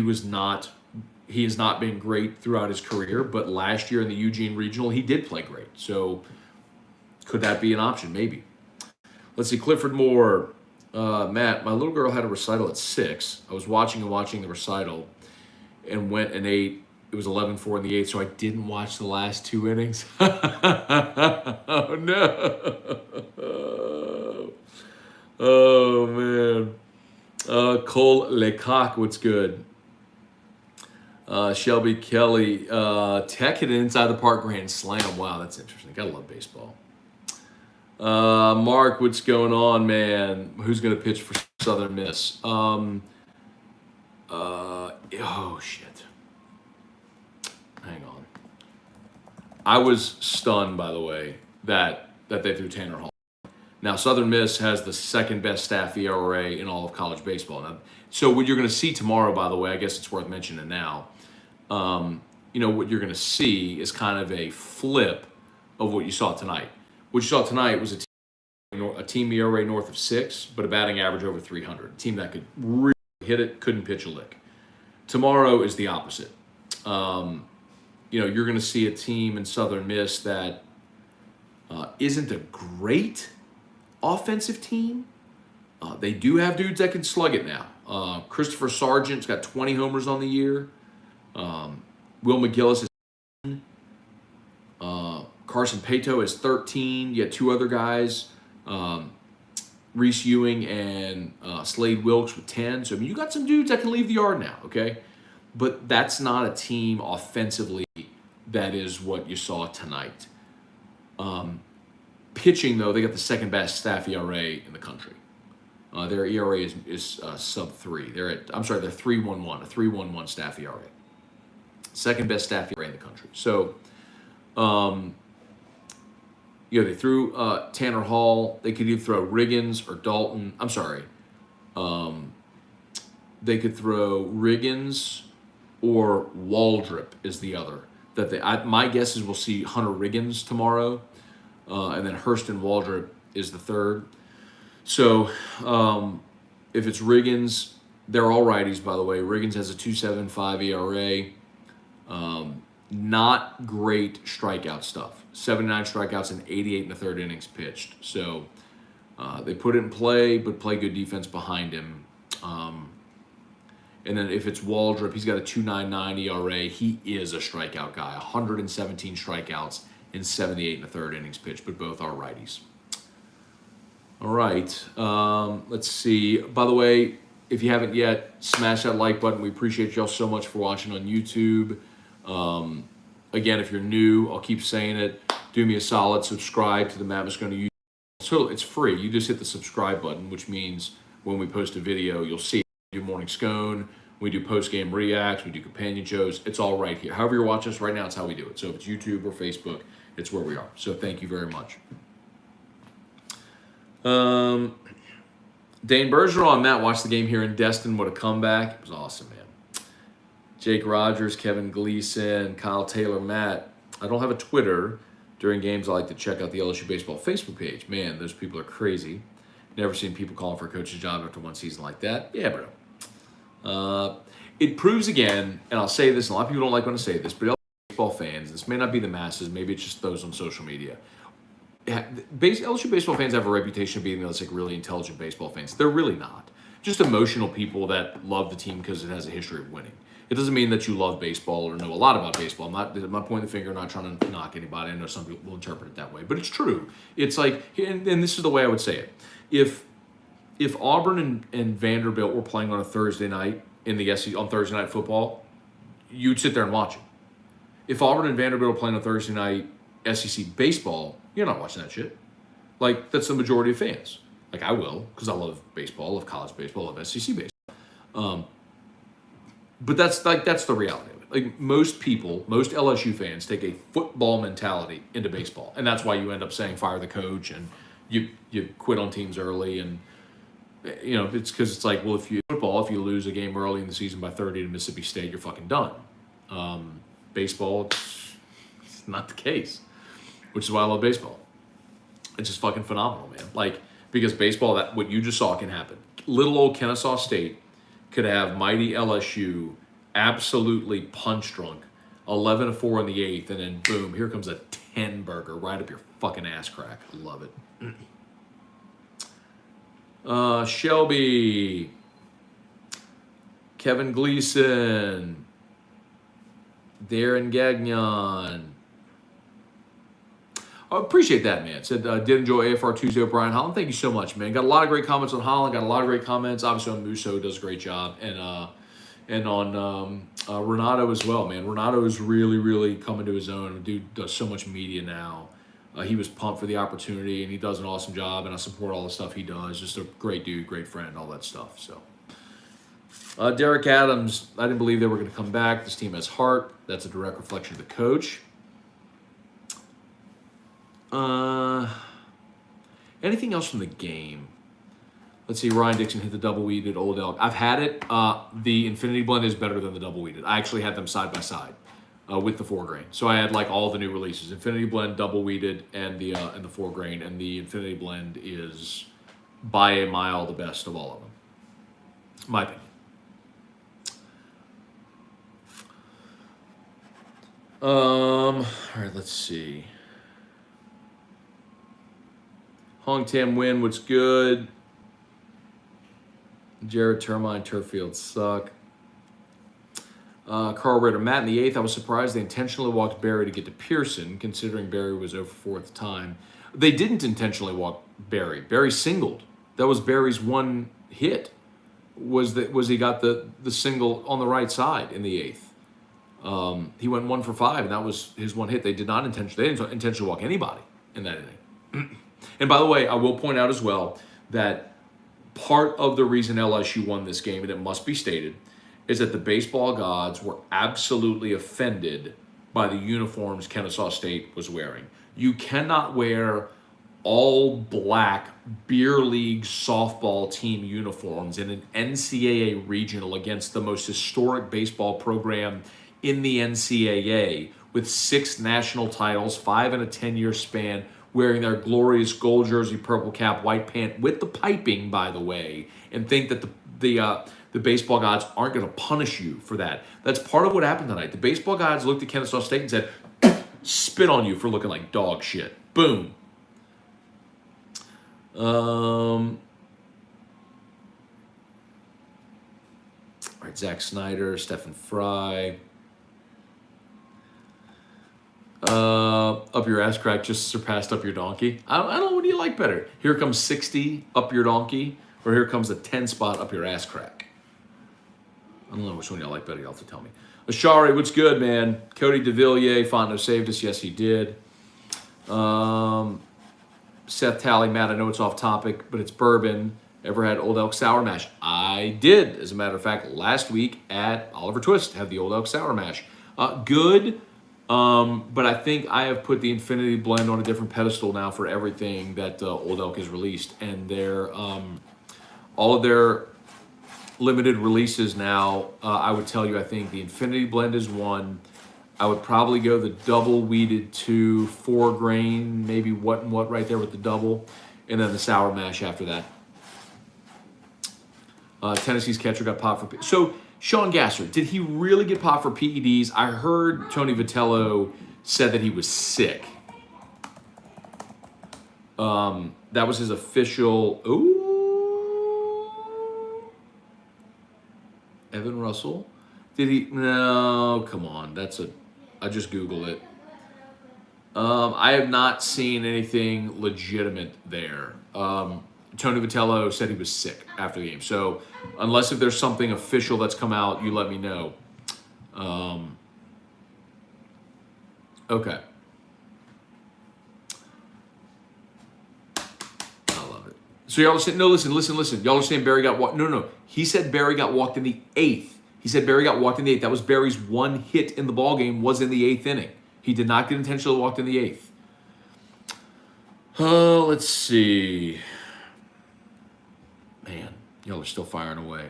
Speaker 1: has not been great throughout his career, but last year in the Eugene Regional, he did play great. So could that be an option? Maybe. Let's see, Clifford Moore. Matt, my little girl had a recital at 6. I was watching the recital and went and ate It was 11-4 in the eighth, so I didn't watch the last two innings. Oh, no. Oh, man. Cole Lecoq, what's good? Shelby Kelly, Tech hit an inside the park grand slam. Wow, that's interesting. Gotta love baseball. Mark, what's going on, man? Who's gonna pitch for Southern Miss? Oh shit. Hang on. I was stunned, by the way, that they threw Tanner Hall. Now, Southern Miss has the second best staff ERA in all of college baseball. Now, so what you're going to see tomorrow, by the way, I guess it's worth mentioning now. What you're going to see is kind of a flip of what you saw tonight. What you saw tonight was a team ERA north of 6, but a batting average over 300. A team that could really hit it, couldn't pitch a lick. Tomorrow is the opposite. You're going to see a team in Southern Miss that isn't a great offensive team. They do have dudes that can slug it now. Christopher Sargent's got 20 homers on the year. Will McGillis is 10. Carson Pato is 13. You got two other guys, Reese Ewing and Slade Wilkes with 10. So, you got some dudes that can leave the yard now, okay? But that's not a team offensively that is what you saw tonight. Pitching, though, they got the second best staff ERA in the country. Their ERA is sub 3. They're 3.11, a 3.11 staff ERA. Second best staff ERA in the country. So, they threw Tanner Hall. They could either throw Riggins or Dalton. I'm sorry. They could throw Riggins or Waldrop is the other. My guess is we'll see Hunter Riggins tomorrow. And then Hurston Waldrop is the third. So if it's Riggins, they're all righties, by the way. Riggins has a 2.75 ERA. Not great strikeout stuff. 79 strikeouts and 88 in the third innings pitched. So they put it in play, but play good defense behind him. And then if it's Waldrop, he's got a 2.99 ERA. He is a strikeout guy. 117 strikeouts and 78 in the third innings pitched, but both are righties. All right. Let's see. By the way, if you haven't yet, smash that like button. We appreciate y'all so much for watching on YouTube. Again, if you're new, I'll keep saying it. Do me a solid. Subscribe to the Matt Moscona YouTube. So it's free. You just hit the subscribe button, which means when we post a video, you'll see it. We do Morning Scone. We do post-game reacts. We do companion shows. It's all right here. However you're watching us right now, it's how we do it. So if it's YouTube or Facebook, it's where we are. So thank you very much. Dane Bergeron, Matt, watched the game here in Destin. What a comeback. It was awesome, man. Jake Rogers, Kevin Gleason, Kyle Taylor, Matt. I don't have a Twitter. During games, I like to check out the LSU Baseball Facebook page. Man, those people are crazy. Never seen people calling for a coach's job after one season like that. Yeah, bro. It proves again, and I'll say this, and a lot of people don't like when I say this, but LSU baseball fans, this may not be the masses, maybe it's just those on social media. LSU baseball fans have a reputation of being those like really intelligent baseball fans. They're really not. Just emotional people that love the team because it has a history of winning. It doesn't mean that you love baseball or know a lot about baseball. I'm not pointing the finger, I'm not trying to knock anybody. I know some people will interpret it that way, but it's true. It's like, and this is the way I would say it. If Auburn and Vanderbilt were playing on a Thursday night in the SEC on Thursday night football, you'd sit there and watch it. If Auburn and Vanderbilt are playing on Thursday night SEC baseball, you're not watching that shit. Like, that's the majority of fans. Like, I will, because I love baseball, I love college baseball, I love SEC baseball. But that's the reality of it. Like, most people, most LSU fans take a football mentality into baseball. And that's why you end up saying fire the coach and you quit on teams early. And, it's because it's like, well, if you lose a game early in the season by 30 to Mississippi State, you're fucking done. Baseball, it's not the case, which is why I love baseball. It's just fucking phenomenal, man. Like, because baseball, that what you just saw can happen. Little old Kennesaw State could have mighty LSU absolutely punch drunk, 11-4 in the eighth, and then boom, here comes a 10-burger right up your fucking ass crack. I love it. Shelby, Kevin Gleason, Darren Gagnon. I appreciate that, man. Said, did enjoy AFR Tuesday with Brian Holland. Thank you so much, man. Got a lot of great comments on Holland. Got a lot of great comments. Obviously on Musso, does a great job. And on Renato as well, man. Renato is really, really coming to his own. Dude does so much media now. He was pumped for the opportunity, and he does an awesome job, and I support all the stuff he does. Just a great dude, great friend, all that stuff. So, Derek Adams, I didn't believe they were going to come back. This team has heart. That's a direct reflection of the coach. Anything else from the game? Let's see. Ryan Dixon hit the double weeded Old Elk. I've had it. The Infinity Blend is better than the double weeded. I actually had them side by side with the 4 grain. So I had like all the new releases: Infinity Blend, double weeded, and the 4 grain. And the Infinity Blend is by a mile the best of all of them. My opinion. All right. Let's see. Hong Tam Win, what's good? Jared Termine, turf fields suck. Carl Ritter, Matt in the 8th. I was surprised they intentionally walked Barry to get to Pearson, considering Barry was 0 for 4 at the time. They didn't intentionally walk Barry. Barry singled. That was Barry's one hit. Was he got the single on the right side in the 8th. He went 1 for 5, and that was his one hit. They didn't intentionally walk anybody in that inning. And by the way, I will point out as well that part of the reason LSU won this game, and it must be stated, is that the baseball gods were absolutely offended by the uniforms Kennesaw State was wearing. You cannot wear all black beer league softball team uniforms in an NCAA regional against the most historic baseball program in the NCAA with 6 national titles, 5 in a 10-year span, wearing their glorious gold jersey, purple cap, white pant, with the piping, by the way, and think that the baseball gods aren't going to punish you for that. That's part of what happened tonight. The baseball gods looked at Kennesaw State and said, spit on you for looking like dog shit. Boom. All right, Zach Snyder, Stephen Fry. Up your ass crack just surpassed up your donkey. I don't know, what do you like better? Here comes 60 up your donkey, or here comes a 10 spot up your ass crack. I don't know which one y'all like better. Y'all have to tell me. Ashari, what's good, man? Cody DeVilliers, Fonto saved us. Yes, he did. Seth Talley, Matt, I know it's off topic, but it's bourbon. Ever had Old Elk Sour Mash? I did. As a matter of fact, last week at Oliver Twist, had the Old Elk Sour Mash. Good. But I think I have put the Infinity Blend on a different pedestal now for everything that Old Elk has released, and their all of their limited releases now. I would tell you, I think the Infinity Blend is one. I would probably go the double weeded 2, 4 grain, maybe what and what right there with the double, and then the Sour Mash after that. Tennessee's catcher got popped for so. Sean Gasser, did he really get popped for PEDs? I heard Tony Vitello said that he was sick. That was his official. Ooh. Evan Russell? Did he? No, come on. I just Googled it. I have not seen anything legitimate there. Tony Vitello said he was sick after the game. So unless if there's something official that's come out, you let me know. Okay. I love it. So y'all are saying, no, listen. Y'all are saying Barry got walked. No. He said Barry got walked in the 8th. He said Barry got walked in the 8th. That was Barry's one hit in the ballgame was in the 8th inning. He did not get intentionally walked in the 8th. Let's see. Man, y'all are still firing away.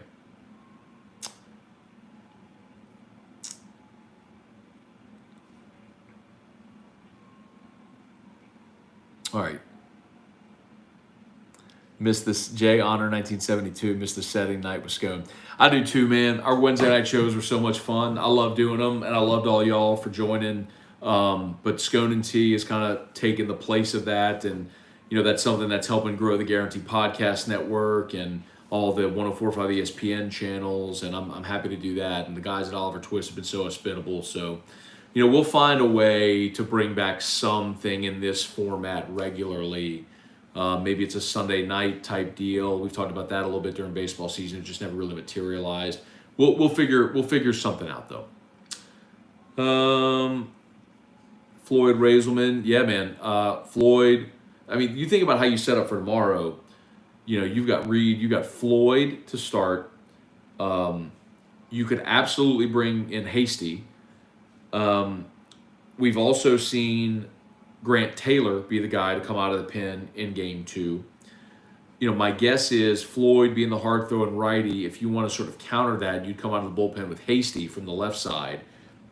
Speaker 1: All right. Missed this. Jay Honor 1972. Missed the setting night with Scone. I do too, man. Our Wednesday night shows were so much fun. I love doing them, and I loved all y'all for joining. But Scone and Tea is kind of taking the place of that, and that's something that's helping grow the Guaranteed Podcast Network and all the 104.5 ESPN channels, and I'm happy to do that. And the guys at Oliver Twist have been so hospitable. So, we'll find a way to bring back something in this format regularly. Maybe it's a Sunday night type deal. We've talked about that a little bit during baseball season. It just never really materialized. We'll figure something out though. Floyd Razelman, yeah, man. Floyd. I mean, you think about how you set up for tomorrow. You've got Reed, you've got Floyd to start. You could absolutely bring in Hasty. We've also seen Grant Taylor be the guy to come out of the pen in game 2. My guess is Floyd being the hard throwing righty, if you want to sort of counter that, you'd come out of the bullpen with Hasty from the left side.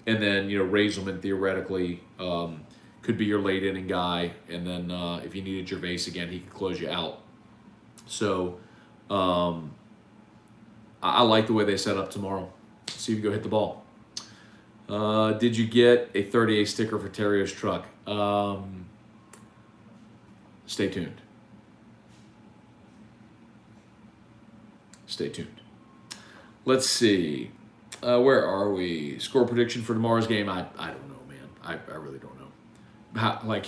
Speaker 1: And then, Razelman theoretically could be your late inning guy. And then if you needed Gervais again, he could close you out. So I like the way they set up tomorrow. See if you go hit the ball. Did you get a 38 sticker for Terrier's truck? Stay tuned. Stay tuned. Let's see. Where are we? Score prediction for tomorrow's game? I don't know, man. I really don't know.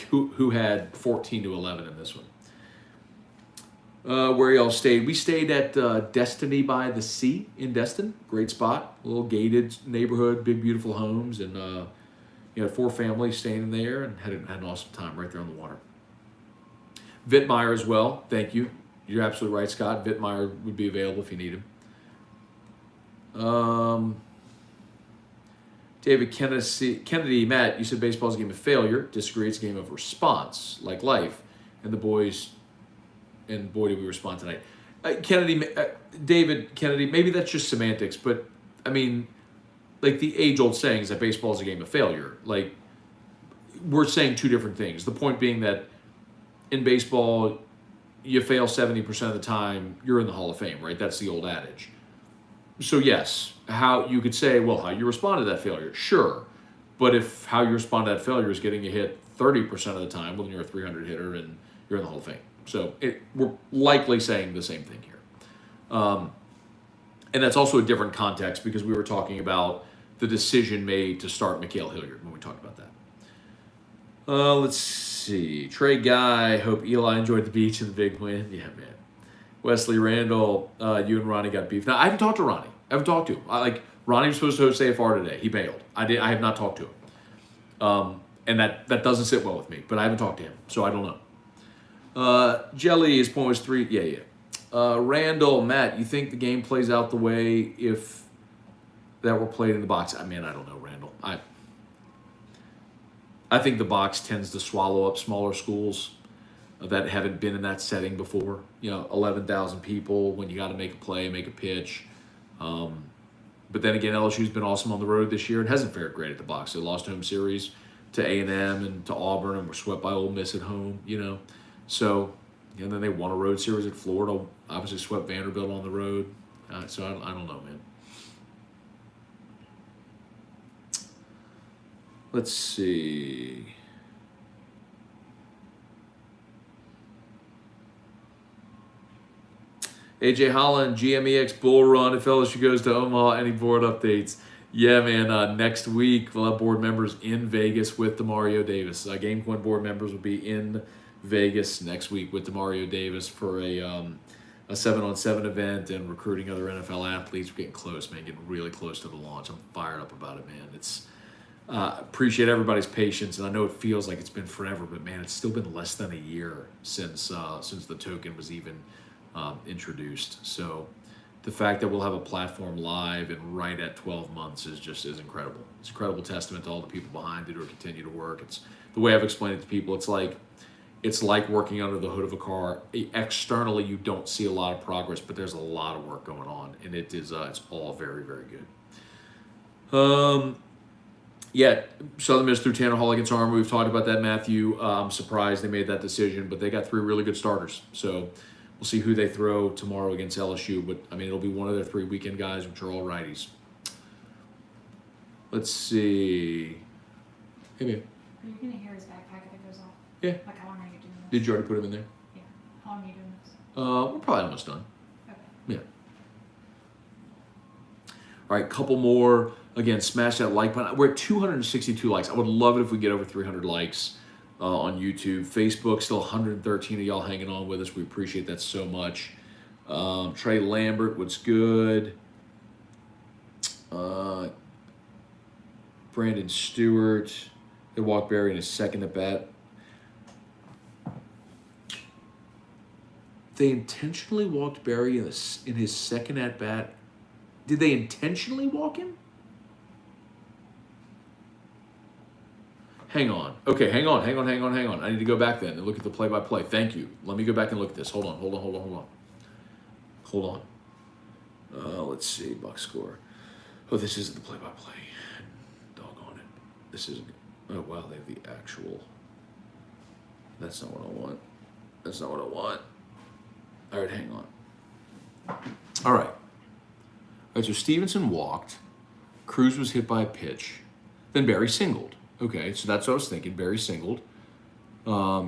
Speaker 1: Who had 14-11 in this one? Where y'all stayed? We stayed at Destiny by the Sea in Destin. Great spot. A little gated neighborhood, big beautiful homes, and had 4 families staying in there and had an awesome time right there on the water. Vittmeyer as well. Thank you. You're absolutely right, Scott. Vittmeyer would be available if you need him. David Kennedy, Matt, you said baseball's a game of failure. Disagree, it's a game of response, like life. And boy, did we respond tonight. David Kennedy, maybe that's just semantics, but I mean, the age-old saying is that baseball is a game of failure. We're saying 2 different things. The point being that in baseball, you fail 70% of the time, you're in the Hall of Fame, right? That's the old adage. So yes, how you could say, well, how you respond to that failure, sure. But if how you respond to that failure is getting you hit 30% of the time, well, then you're a 300 hitter and you're in the Hall of Fame. So we're likely saying the same thing here. And that's also a different context because we were talking about the decision made to start Mikhail Hilliard when we talked about that. Let's see. Trey Guy, hope Eli enjoyed the beach and the big win. Yeah, man. Wesley Randall, you and Ronnie got beef. Now, I haven't talked to Ronnie. I haven't talked to him. Ronnie was supposed to host AFR today. He bailed. I have not talked to him. And that doesn't sit well with me, but I haven't talked to him, so I don't know. Jelly, his point was 3. Yeah. Randall, Matt, you think the game plays out the way if that were played in the box? I don't know, Randall. I think the box tends to swallow up smaller schools that haven't been in that setting before. 11,000 people when you got to make a play, make a pitch. But then again, LSU's been awesome on the road this year and hasn't fared great at the box. They lost home series to A&M and to Auburn and were swept by Ole Miss at home, So, and then they won a road series at Florida, obviously swept Vanderbilt on the road. So I don't know, man. Let's see. AJ Holland, GMEX Bull Run. If LSU goes to Omaha, any board updates? Yeah, man. Next week, we'll have board members in Vegas with Demario Davis. Game Point board members will be in Vegas next week with Demario Davis for a 7-on-7 event and recruiting other NFL athletes. We're getting close, man. Getting really close to the launch. I'm fired up about it, man. Appreciate everybody's patience, and I know it feels like it's been forever, but man, it's still been less than a year since the token was even introduced. So the fact that we'll have a platform live and right at 12 months is incredible. It's an incredible testament to all the people behind it who continue to work. It's the way I've explained it to people. It's like working under the hood of a car. Externally, you don't see a lot of progress, but there's a lot of work going on, and it's all very, very good. Southern Miss threw Tanner Hall against Armour. We've talked about that, Matthew. I'm surprised they made that decision, but they got 3 really good starters. So we'll see who they throw tomorrow against LSU. But, it'll be one of their 3 weekend guys, which are all righties. Let's see. Hey, babe.
Speaker 5: Are you going to hear his backpack if it goes off?
Speaker 1: Yeah.
Speaker 5: How long are you doing this?
Speaker 1: Did you already put him in there?
Speaker 5: Yeah. How long are you doing this?
Speaker 1: We're probably almost done.
Speaker 5: Okay.
Speaker 1: Yeah. All right, couple more. Again, smash that like button. We're at 262 likes. I would love it if we get over 300 likes on YouTube. Facebook, still 113 of y'all hanging on with us. We appreciate that so much. Trey Lambert, what's good? Brandon Stewart. They walked Barry in his second at bat. They intentionally walked Barry in his second at bat. Did they intentionally walk him? Hang on. Okay, hang on. I need to go back then and look at the play-by-play. Thank you. Let me go back and look at this. Hold on. Let's see. Box score. Oh, this isn't the play-by-play. Doggone it. This isn't. Oh, wow. They have the actual. That's not what I want. All right, hang on. All right, so Stevenson walked. Cruz was hit by a pitch. Then Barry singled. Okay, so that's what I was thinking. Barry singled.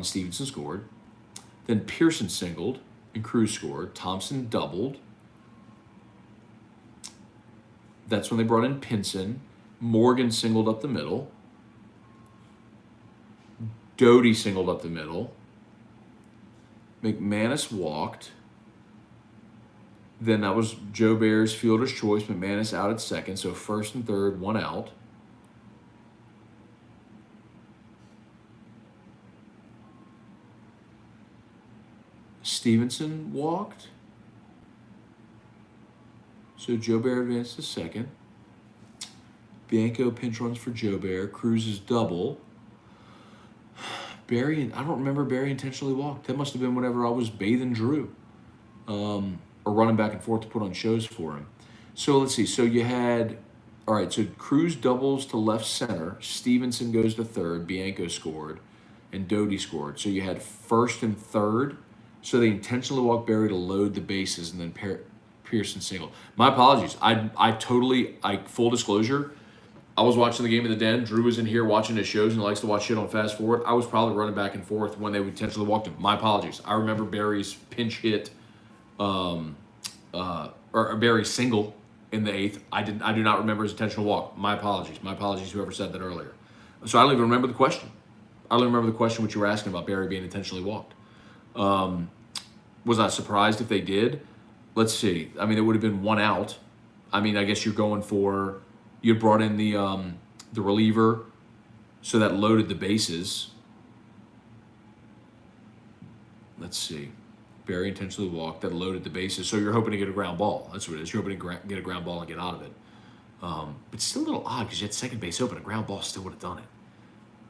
Speaker 1: Stevenson scored. Then Pearson singled and Cruz scored. Thompson doubled. That's when they brought in Pinson. Morgan singled up the middle. Doty singled up the middle. McManus walked. Then that was Joe Bear's fielder's choice. McManus out at second, so first and third, one out. Stevenson walked. So Joe Bear advanced to second. Bianco pinch runs for Joe Bear. Cruz is double. Barry, I don't remember Barry intentionally walked. That must have been whenever I was bathing Drew. Or running back and forth to put on shows for him. So let's see. So you had, all right, so Cruz doubles to left center. Stevenson goes to third. Bianco scored. And Doty scored. So you had first and third. So they intentionally walked Barry to load the bases and then Pearson single. My apologies. Full disclosure, I was watching the game in the den. Drew was in here watching his shows and likes to watch shit on fast forward. I was probably running back and forth when they would intentionally walk him. My apologies. I remember Barry's pinch hit, or Barry's single in the eighth. I do not remember his intentional walk. My apologies. My apologies, whoever said that earlier. So I don't even remember the question. I don't remember the question which you were asking about Barry being intentionally walked. Was I surprised if they did? Let's see. I mean, it would have been one out. I mean, I guess you're going for, you brought in the reliever, so that loaded the bases. Let's see. Barry intentionally walked, that loaded the bases. So you're hoping to get a ground ball. That's what it is. You're hoping to get a ground ball and get out of it. But it's still a little odd because you had second base open. A ground ball still would have done it.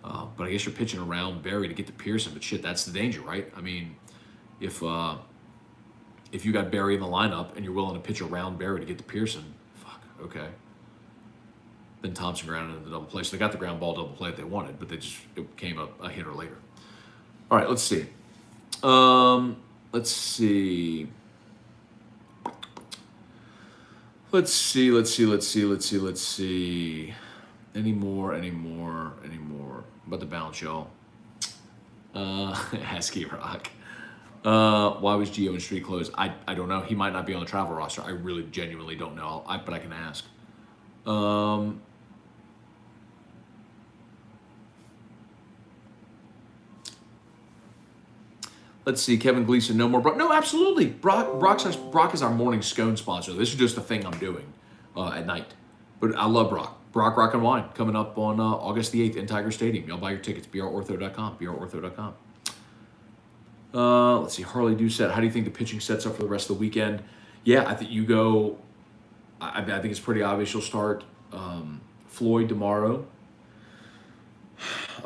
Speaker 1: But I guess you're pitching around Barry to get to Pearson. But shit, that's the danger, right? I mean, if you got Barry in the lineup and you're willing to pitch around Barry to get to Pearson, fuck, okay. Then Thompson grounded into the double play. So they got the ground ball double play that they wanted, but it came a hitter later. All right, let's see. Let's see. Any more? About the bounce, y'all. Husky Rock. Why was Gio in street clothes? I don't know. He might not be on the travel roster. I really genuinely don't know. But I can ask. Let's see. Kevin Gleason, no more Brock. No, absolutely. Brock is our morning scone sponsor. This is just a thing I'm doing at night. But I love Brock. Brock Rock and Wine coming up on August the 8th in Tiger Stadium. Y'all buy your tickets. brortho.com. brortho.com. Let's see. Harley Doucette, how do you think the pitching sets up for the rest of the weekend? Yeah, I think you go. I think it's pretty obvious you'll start Floyd tomorrow.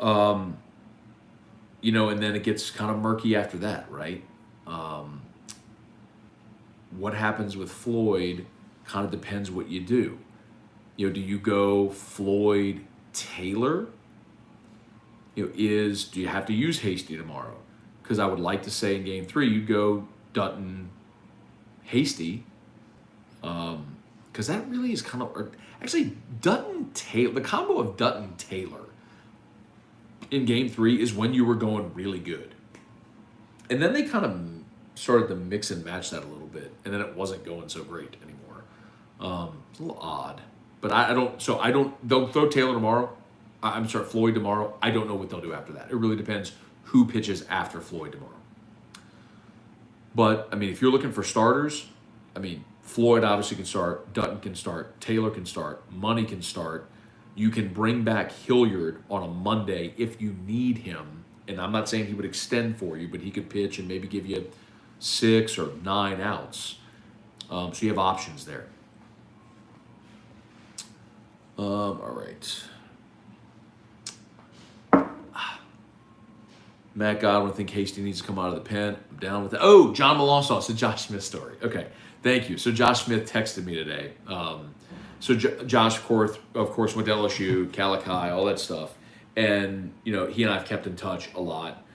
Speaker 1: And then it gets kind of murky after that, right? What happens with Floyd kind of depends what you do. Do you go Floyd Taylor? Do you have to use Hasty tomorrow? Because I would like to say in Game 3 you'd go Dutton Hasty. Because that really is kind of actually Dutton Taylor. The combo of Dutton Taylor in Game 3 is when you were going really good. And then they kind of started to mix and match that a little bit, and then it wasn't going so great anymore. It's a little odd, but I don't. So I don't. They'll throw Taylor tomorrow. I'm sorry, Floyd tomorrow. I don't know what they'll do after that. It really depends who pitches after Floyd tomorrow. But I mean, if you're looking for starters, I mean, Floyd obviously can start, Dutton can start, Taylor can start, Money can start. You can bring back Hilliard on a Monday if you need him. And I'm not saying he would extend for you, but he could pitch and maybe give you 6 or 9 outs. So you have options there. All right. Matt Godwin, I think Hasty needs to come out of the pen. I'm down with that. Oh, John Melanson, it's a Josh Smith story. Okay, thank you. So Josh Smith texted me today. Josh, of course, went to LSU, Calicut, all that stuff. And, he and I have kept in touch a lot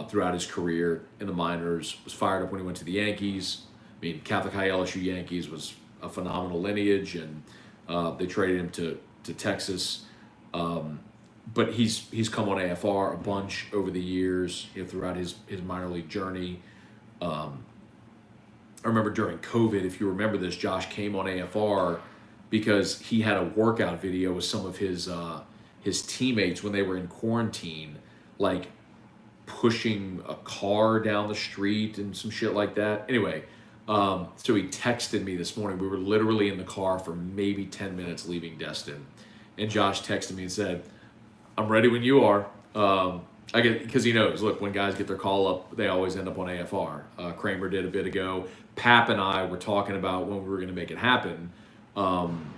Speaker 1: throughout his career in the minors. Was fired up when he went to the Yankees. I mean, Calicut LSU Yankees was a phenomenal lineage, and they traded him to Texas. But he's come on AFR a bunch over the years, throughout his minor league journey. I remember during COVID, if you remember this, Josh came on AFR because he had a workout video with some of his teammates when they were in quarantine, like pushing a car down the street and some shit like that. Anyway, so he texted me this morning. We were literally in the car for maybe 10 minutes leaving Destin, and Josh texted me and said, I'm ready when you are. Because he knows, look, when guys get their call up, they always end up on AFR. Kramer did a bit ago. Pap and I were talking about when we were going to make it happen. And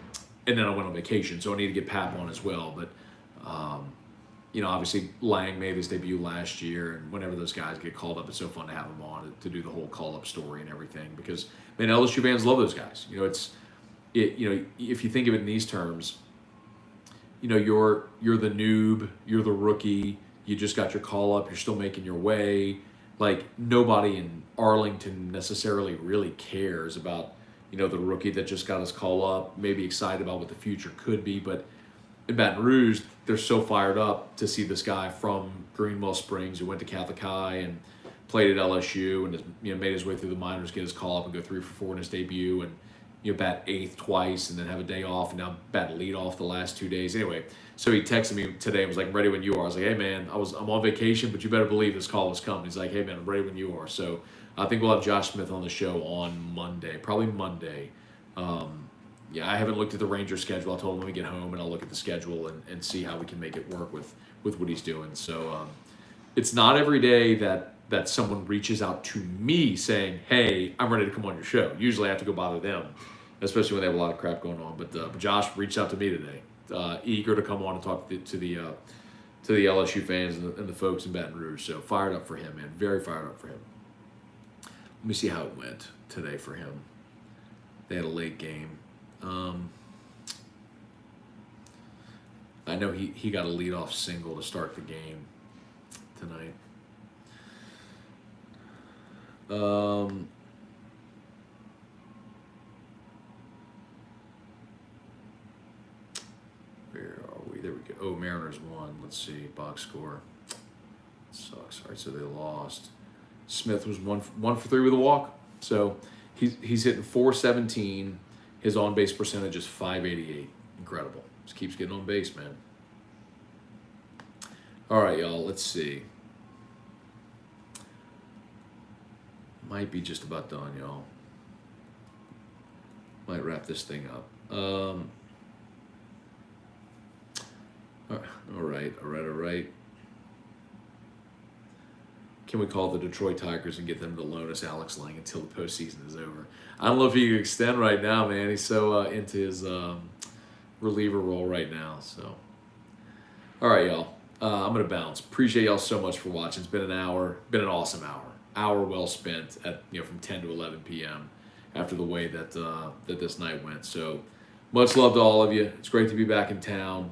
Speaker 1: then I went on vacation, so I need to get Pap on as well. But, obviously Lang made his debut last year, and whenever those guys get called up, it's so fun to have them on to do the whole call-up story and everything. Because, man, LSU fans love those guys. If you think of it in these terms, you're the noob, you're the rookie, you just got your call up, you're still making your way. Like, nobody in Arlington necessarily really cares about, the rookie that just got his call up, maybe excited about what the future could be. But in Baton Rouge, they're so fired up to see this guy from Greenwell Springs who went to Catholic High and played at LSU and made his way through the minors, get his call up and go 3 for 4 in his debut, and bat 8th twice and then have a day off, and now bat lead off the last 2 days. Anyway, so he texted me today and was like, I'm ready when you are. I was like, hey man, I'm on vacation, but you better believe this call was coming. He's like, hey man, I'm ready when you are. So I think we'll have Josh Smith on the show on Monday, probably Monday. I haven't looked at the Ranger schedule. I told him when we get home and I'll look at the schedule and see how we can make it work with what he's doing. So it's not every day that someone reaches out to me saying, hey, I'm ready to come on your show. Usually I have to go bother them, especially when they have a lot of crap going on. But Josh reached out to me today, eager to come on and talk to the LSU fans and the folks in Baton Rouge. So fired up for him, man. Very fired up for him. Let me see how it went today for him. They had a late game. I know he got a leadoff single to start the game tonight. Where are we? There we go. Oh, Mariners won. Let's see. Box score. Sucks. All right, so they lost. Smith was 1 for 3 with a walk. So he's hitting .417. His on-base percentage is .588. Incredible. Just keeps getting on base, man. All right, y'all. Let's see. Might be just about done, y'all. Might wrap this thing up. All right. Can we call the Detroit Tigers and get them to loan us Alex Lang until the postseason is over? I don't know if he can extend right now, man. He's so into his reliever role right now. So, all right, y'all. I'm gonna bounce. Appreciate y'all so much for watching. It's been an hour. Been an awesome hour. Hour well spent at from 10 to 11 p.m. after the way that this night went. So, much love to all of you. It's great to be back in town.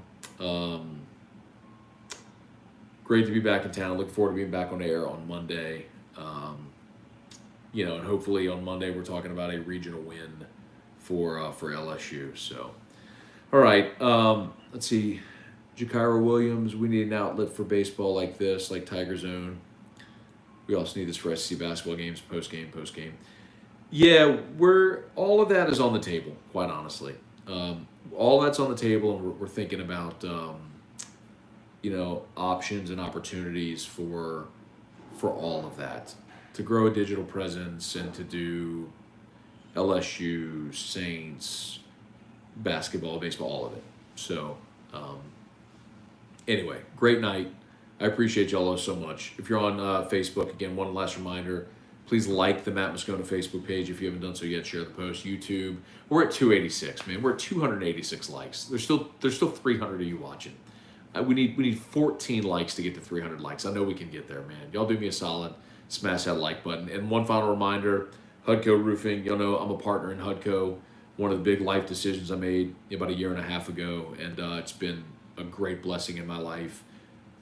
Speaker 1: Great to be back in town. Look forward to being back on air on Monday. And hopefully on Monday we're talking about a regional win for LSU. So, all right. Let's see. Jakira Williams, we need an outlet for baseball like this, like Tiger Zone. We also need this for SEC basketball games, post game. Yeah, all of that is on the table, quite honestly. All that's on the table, and we're thinking about options and opportunities for all of that, to grow a digital presence and to do LSU, Saints, basketball, baseball, all of it. So anyway, great night. I appreciate y'all all so much. If you're on Facebook, again, one last reminder, please like the Matt Moscona Facebook page. If you haven't done so yet, share the post. YouTube, we're at 286, man. We're at 286 likes. There's still 300 of you watching. We need 14 likes to get to 300 likes. I know we can get there, man. Y'all do me a solid. Smash that like button. And one final reminder, Hudco Roofing. Y'all know I'm a partner in Hudco. One of the big life decisions I made about a year and a half ago, and it's been a great blessing in my life.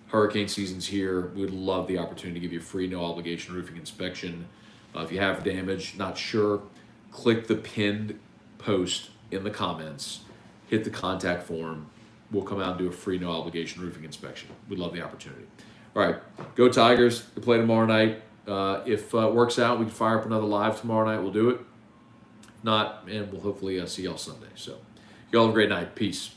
Speaker 1: Hurricane season's here. We'd love the opportunity to give you a free, no obligation roofing inspection. If you have damage, not sure, click the pinned post in the comments, hit the contact form. We'll come out and do a free, no obligation roofing inspection. We'd love the opportunity. All right, go Tigers. We play tomorrow night. If it works out, we can fire up another live tomorrow night. We'll do it. If not, and we'll hopefully see y'all Sunday. So, y'all have a great night. Peace.